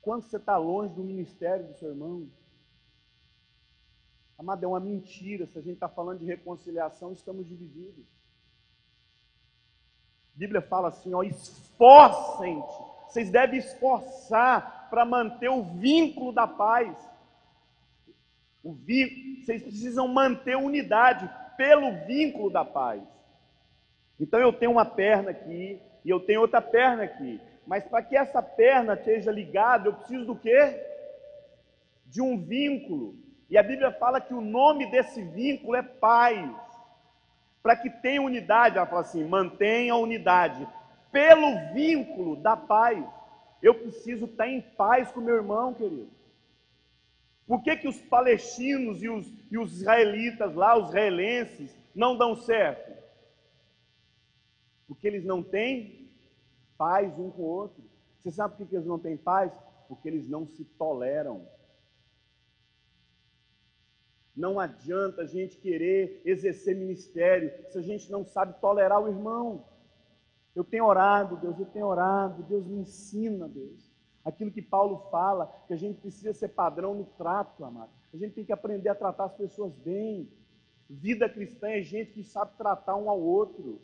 Quanto você está longe do ministério do seu irmão? Amado, é uma mentira. Se a gente está falando de reconciliação, estamos divididos. A Bíblia fala assim, ó, esforcem-se. Vocês devem esforçar para manter o vínculo da paz. O vínculo, vocês precisam manter unidade pelo vínculo da paz. Então eu tenho uma perna aqui e eu tenho outra perna aqui. Mas para que essa perna esteja ligada, eu preciso do quê? De um vínculo. E a Bíblia fala que o nome desse vínculo é paz. Para que tenha unidade, ela fala assim, mantenha a unidade pelo vínculo da paz. Eu preciso estar em paz com meu irmão, querido. Por que os palestinos e os israelitas lá, os israelenses, não dão certo? Porque eles não têm paz um com o outro. Você sabe por que eles não têm paz? Porque eles não se toleram. Não adianta a gente querer exercer ministério se a gente não sabe tolerar o irmão. Eu tenho orado, Deus me ensina, Deus. Aquilo que Paulo fala, que a gente precisa ser padrão no trato, amado. A gente tem que aprender a tratar as pessoas bem. Vida cristã é gente que sabe tratar um ao outro.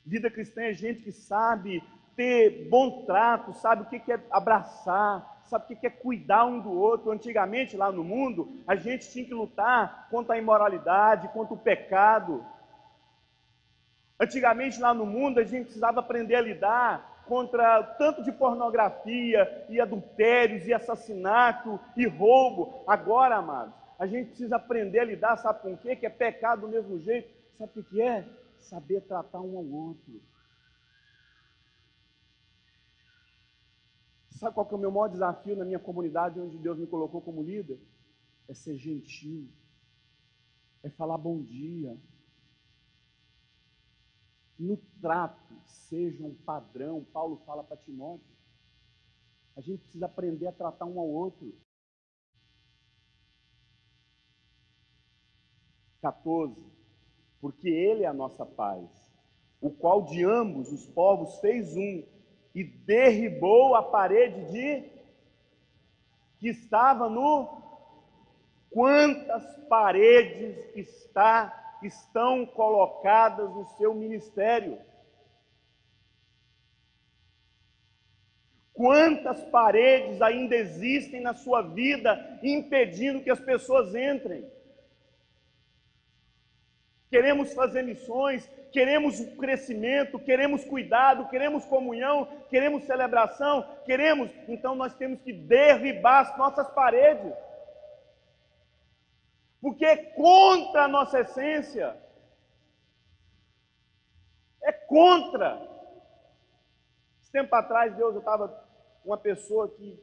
Vida cristã é gente que sabe ter bom trato, sabe o que é abraçar, sabe o que é cuidar um do outro. Antigamente, lá no mundo, a gente tinha que lutar contra a imoralidade, contra o pecado. Antigamente, lá no mundo, a gente precisava aprender a lidar contra tanto de pornografia, e adultérios, e assassinato, e roubo. Agora, amados, a gente precisa aprender a lidar, sabe com o quê? Que é pecado do mesmo jeito. Sabe o que é? Saber tratar um ao outro. Sabe qual que é o meu maior desafio na minha comunidade, onde Deus me colocou como líder? É ser gentil, é falar bom dia. No trato, seja um padrão. Paulo fala para Timóteo. A gente precisa aprender a tratar um ao outro. 14. Porque ele é a nossa paz, o qual de ambos os povos fez um, e derribou a parede que estava no... Quantas paredes estão colocadas no seu ministério? Quantas paredes ainda existem na sua vida, impedindo que as pessoas entrem? Queremos fazer missões, queremos crescimento, queremos cuidado, queremos comunhão, queremos celebração, então nós temos que derribar as nossas paredes. Porque é contra a nossa essência. É contra. Esse tempo atrás, Deus, eu estava com uma pessoa que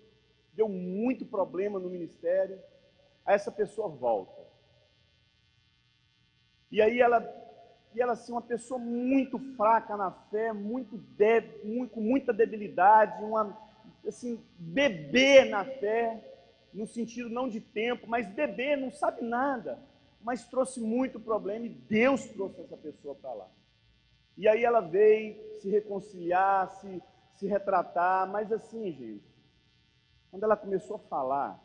deu muito problema no ministério. Aí essa pessoa volta. E aí ela assim, uma pessoa muito fraca na fé, muito débil, com muita debilidade, assim, bebê na fé, no sentido não de tempo, mas bebê, não sabe nada, mas trouxe muito problema, e Deus trouxe essa pessoa para lá. E aí ela veio se reconciliar, se retratar, mas assim, gente, quando ela começou a falar,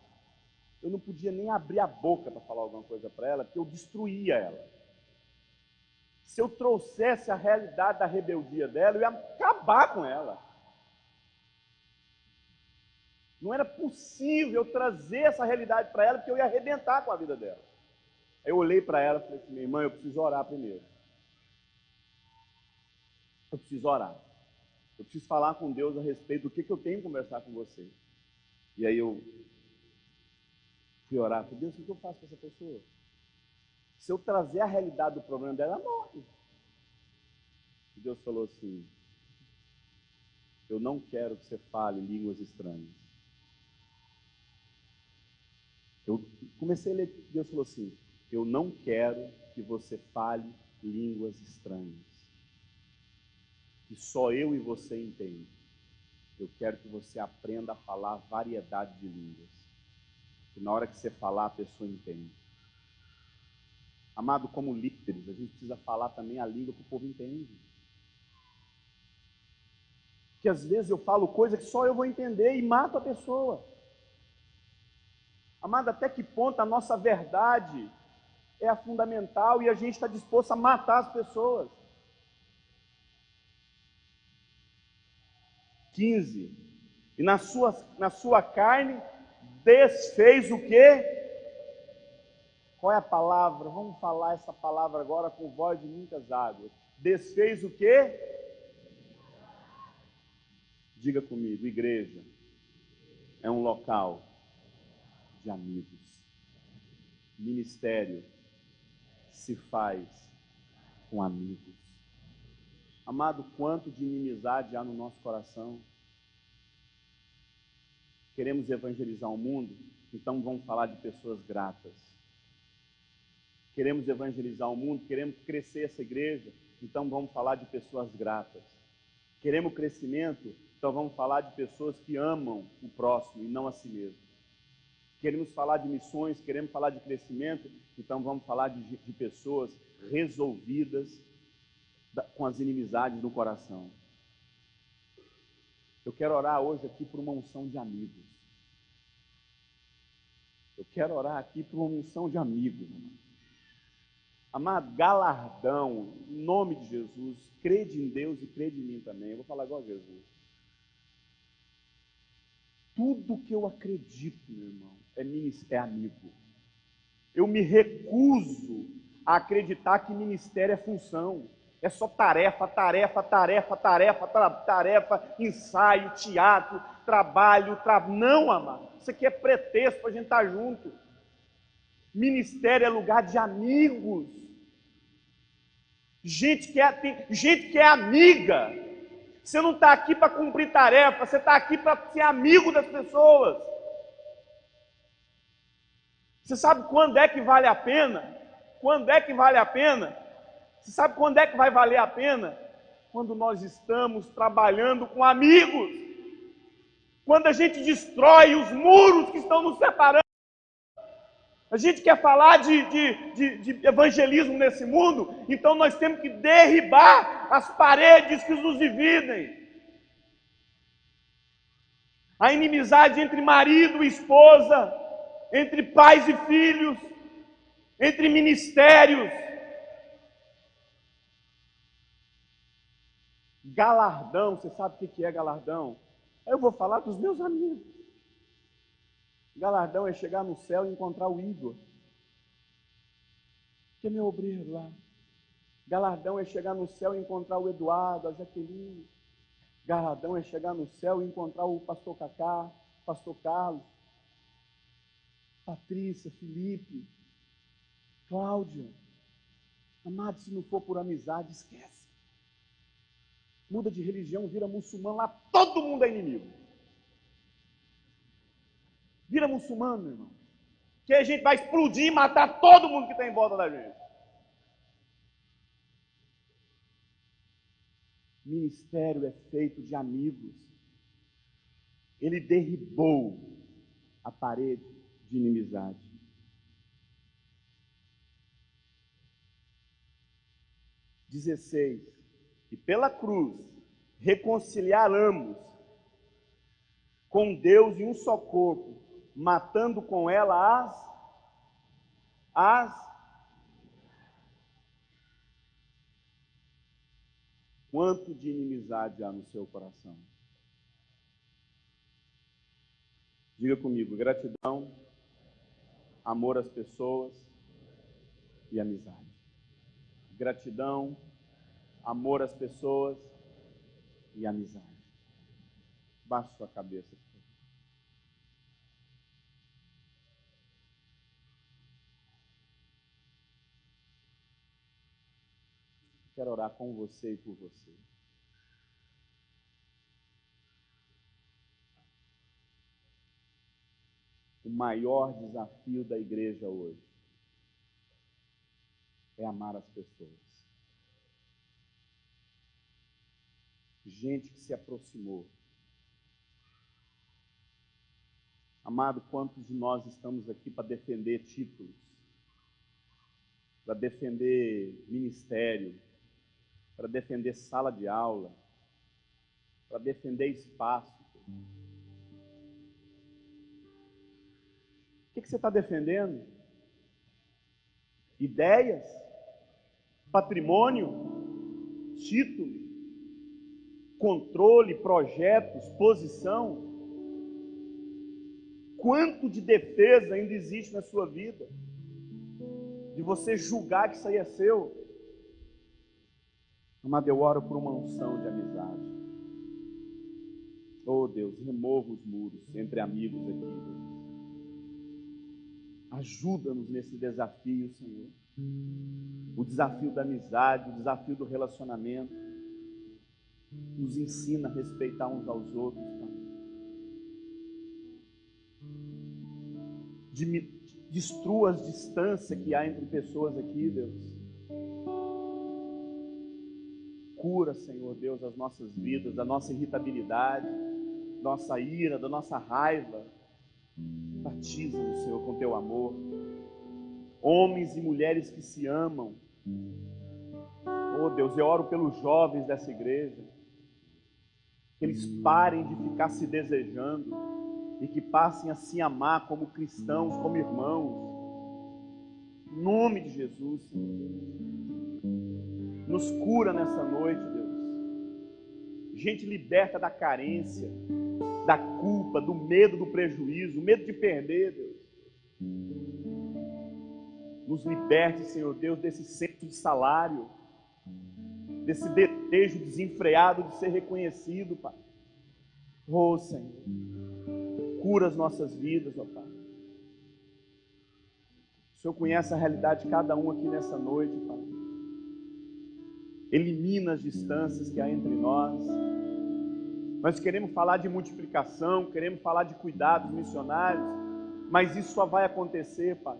eu não podia nem abrir a boca para falar alguma coisa para ela, porque eu destruía ela. Se eu trouxesse a realidade da rebeldia dela, eu ia acabar com ela. Não era possível eu trazer essa realidade para ela, porque eu ia arrebentar com a vida dela. Aí eu olhei para ela e falei assim, minha irmã, eu preciso orar primeiro. Eu preciso orar. Eu preciso falar com Deus a respeito do que eu tenho que conversar com você. E aí eu fui orar, falei, Deus, o que eu faço com essa pessoa? Se eu trazer a realidade do problema dela, ela morre. E Deus falou assim, eu não quero que você fale línguas estranhas. Eu comecei a ler, Deus falou assim, eu não quero que você fale línguas estranhas. que só eu e você entende. Eu quero que você aprenda a falar variedade de línguas. Que na hora que você falar, a pessoa entende. Amado, como líderes, a gente precisa falar também a língua que o povo entende. Que às vezes eu falo coisa que só eu vou entender e mato a pessoa. Amado, até que ponto a nossa verdade é a fundamental e a gente está disposto a matar as pessoas? 15. E na sua carne desfez o quê? Qual é a palavra? Vamos falar essa palavra agora com voz de muitas águas. Desfez o quê? Diga comigo, igreja é um local de amigos. Ministério se faz com amigos. Amado, quanto de inimizade há no nosso coração? Queremos evangelizar o mundo? Então vamos falar de pessoas gratas. Queremos evangelizar o mundo? Queremos crescer essa igreja? Então vamos falar de pessoas gratas. Queremos crescimento? Então vamos falar de pessoas que amam o próximo e não a si mesmo. Queremos falar de missões, queremos falar de crescimento, então vamos falar de pessoas resolvidas com as inimizades no coração. Eu quero orar hoje aqui por uma unção de amigos. Eu quero orar aqui por uma unção de amigos. Amado, galardão, em nome de Jesus, crede em Deus e crede em mim também. Eu vou falar igual a Jesus. Tudo que eu acredito, meu irmão, é amigo. Eu me recuso a acreditar que ministério é função. É só tarefa, ensaio, teatro, trabalho. Não, amado. Isso aqui é pretexto para a gente estar junto. Ministério é lugar de amigos. Gente que é amiga. Você não está aqui para cumprir tarefa, você está aqui para ser amigo das pessoas. Você sabe quando é que vale a pena? Quando é que vale a pena? Você sabe quando é que vai valer a pena? Quando nós estamos trabalhando com amigos. Quando a gente destrói os muros que estão nos separando. A gente quer falar de evangelismo nesse mundo, então nós temos que derribar as paredes que nos dividem. A inimizade entre marido e esposa, entre pais e filhos, entre ministérios. Galardão, você sabe o que é galardão? Eu vou falar dos meus amigos. Galardão é chegar no céu e encontrar o Igor, que é meu obreiro lá. Galardão é chegar no céu e encontrar o Eduardo, a Jaqueline. Galardão é chegar no céu e encontrar o pastor Cacá, pastor Carlos, Patrícia, Felipe, Cláudia. Amado, se não for por amizade, esquece. Muda de religião, vira muçulmano, lá todo mundo é inimigo. Vira muçulmano, meu irmão. Que a gente vai explodir e matar todo mundo que está em volta da gente. Ministério é feito de amigos. Ele derribou a parede de inimizade. XVI. E pela cruz reconciliar ambos com Deus em um só corpo, matando com ela Quanto de inimizade há no seu coração? Diga comigo, gratidão, amor às pessoas e amizade. Gratidão, amor às pessoas e amizade. Baixe sua cabeça. Quero orar com você e por você. O maior desafio da igreja hoje é amar as pessoas. gente que se aproximou. Amado, quantos de nós estamos aqui para defender títulos, para defender ministério, para defender sala de aula, para defender espaço? O que você está defendendo? Ideias? Patrimônio? Título? Controle? Projetos? Posição? Quanto de defesa ainda existe na sua vida? De você julgar que isso aí é seu? Amado, eu oro por uma unção de amizade. Oh Deus, remova os muros entre amigos aqui, Deus. Ajuda-nos nesse desafio, Senhor. O desafio da amizade, o desafio do relacionamento. Nos ensina a respeitar uns aos outros, Pai. Destrua as distâncias que há entre pessoas aqui, Deus. Cura, Senhor Deus, as nossas vidas, da nossa irritabilidade, nossa ira, da nossa raiva. Batiza-nos, Senhor, com teu amor. Homens e mulheres que se amam. Oh Deus, eu oro pelos jovens dessa igreja. Que eles parem de ficar se desejando e que passem a se amar como cristãos, como irmãos. Em nome de Jesus, Senhor. Nos cura nessa noite, Deus. Gente liberta da carência, da culpa, do medo do prejuízo, o medo de perder, Deus. Nos liberte, Senhor Deus, desse senso de salário, desse desejo desenfreado de ser reconhecido, Pai. Oh, Senhor, cura as nossas vidas, ó Pai. O Senhor conhece a realidade de cada um aqui nessa noite, Pai. Elimina as distâncias que há entre nós. Nós queremos falar de multiplicação, queremos falar de cuidados missionários, mas isso só vai acontecer, Pai,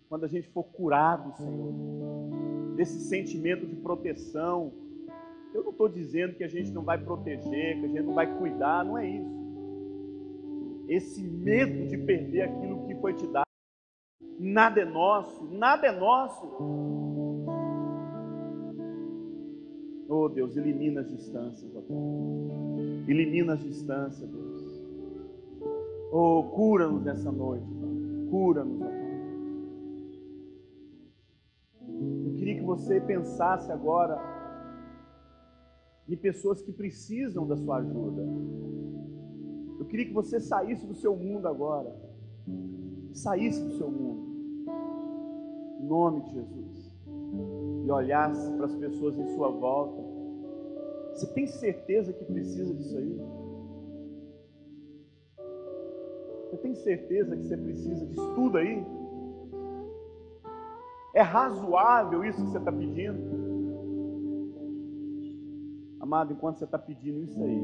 quando a gente for curado, Senhor, desse sentimento de proteção. Eu não estou dizendo que a gente não vai proteger, que a gente não vai cuidar, não é isso. Esse medo de perder aquilo que foi te dado. Nada é nosso, nada é nosso. Oh Deus, elimina as distâncias, ó Pai. Elimina as distâncias, Deus. Oh, cura-nos nessa noite, Pai. Cura-nos, ó Pai. Eu queria que você pensasse agora em pessoas que precisam da sua ajuda. Eu queria que você saísse do seu mundo agora. Saísse do seu mundo. Em nome de Jesus. E olhasse para as pessoas em sua volta. Você tem certeza que precisa disso aí? Você tem certeza que você precisa disso tudo aí? É razoável isso que você está pedindo? Amado, enquanto você está pedindo isso aí,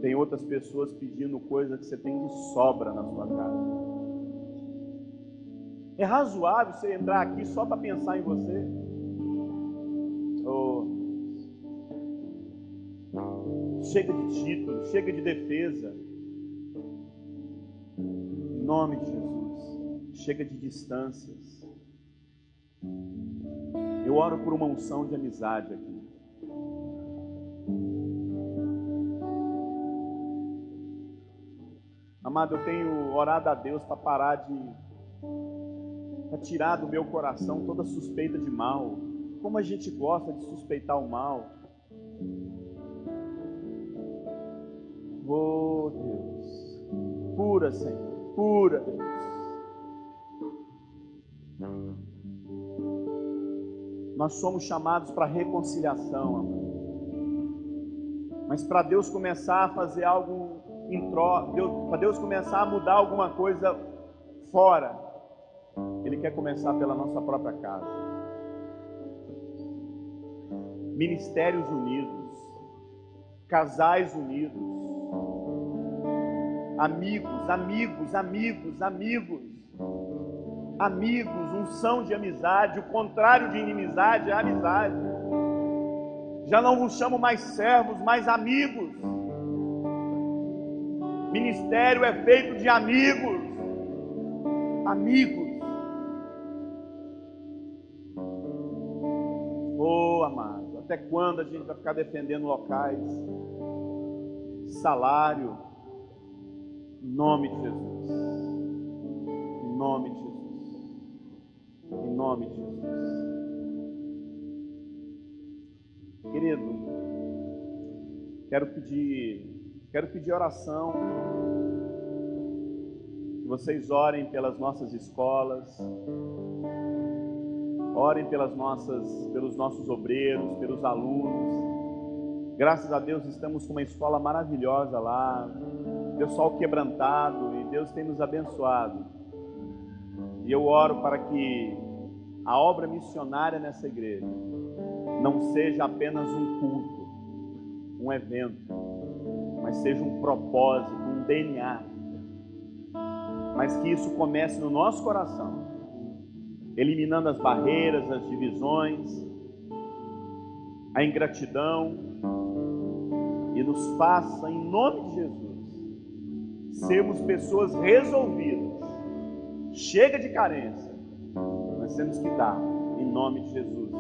tem outras pessoas pedindo coisa que você tem de sobra na sua casa. É razoável você entrar aqui só para pensar em você? Oh, chega de título, chega de defesa. Em nome de Jesus, chega de distâncias. Eu oro por uma unção de amizade aqui. Amado, eu tenho orado a Deus para parar para tirar do meu coração toda suspeita de mal. Como a gente gosta de suspeitar o mal. Oh Deus, cura, Senhor, cura, Deus. Nós somos chamados para reconciliação, amado. Mas para Deus começar a fazer algo para Deus começar a mudar alguma coisa fora, Ele quer começar pela nossa própria casa. Ministérios unidos, casais unidos, amigos, unção de amizade. O contrário de inimizade é amizade. Já não vos chamo mais servos, mais amigos. Ministério é feito de amigos. Amigos. Oh, amado, até quando a gente vai ficar defendendo locais, salário? Em nome de Jesus. Em nome de Jesus. Em nome de Jesus. Querido, quero pedir oração. Que vocês orem pelas nossas escolas, orem pelos nossos obreiros, pelos alunos. Graças a Deus estamos com uma escola maravilhosa lá, pessoal quebrantado, e Deus tem nos abençoado. E eu oro para que a obra missionária nessa igreja não seja apenas um culto, um evento, mas seja um propósito, um DNA. Mas que isso comece no nosso coração, eliminando as barreiras, as divisões, a ingratidão, e nos faça, em nome de Jesus, sermos pessoas resolvidas. Chega de carência, nós temos que dar, em nome de Jesus.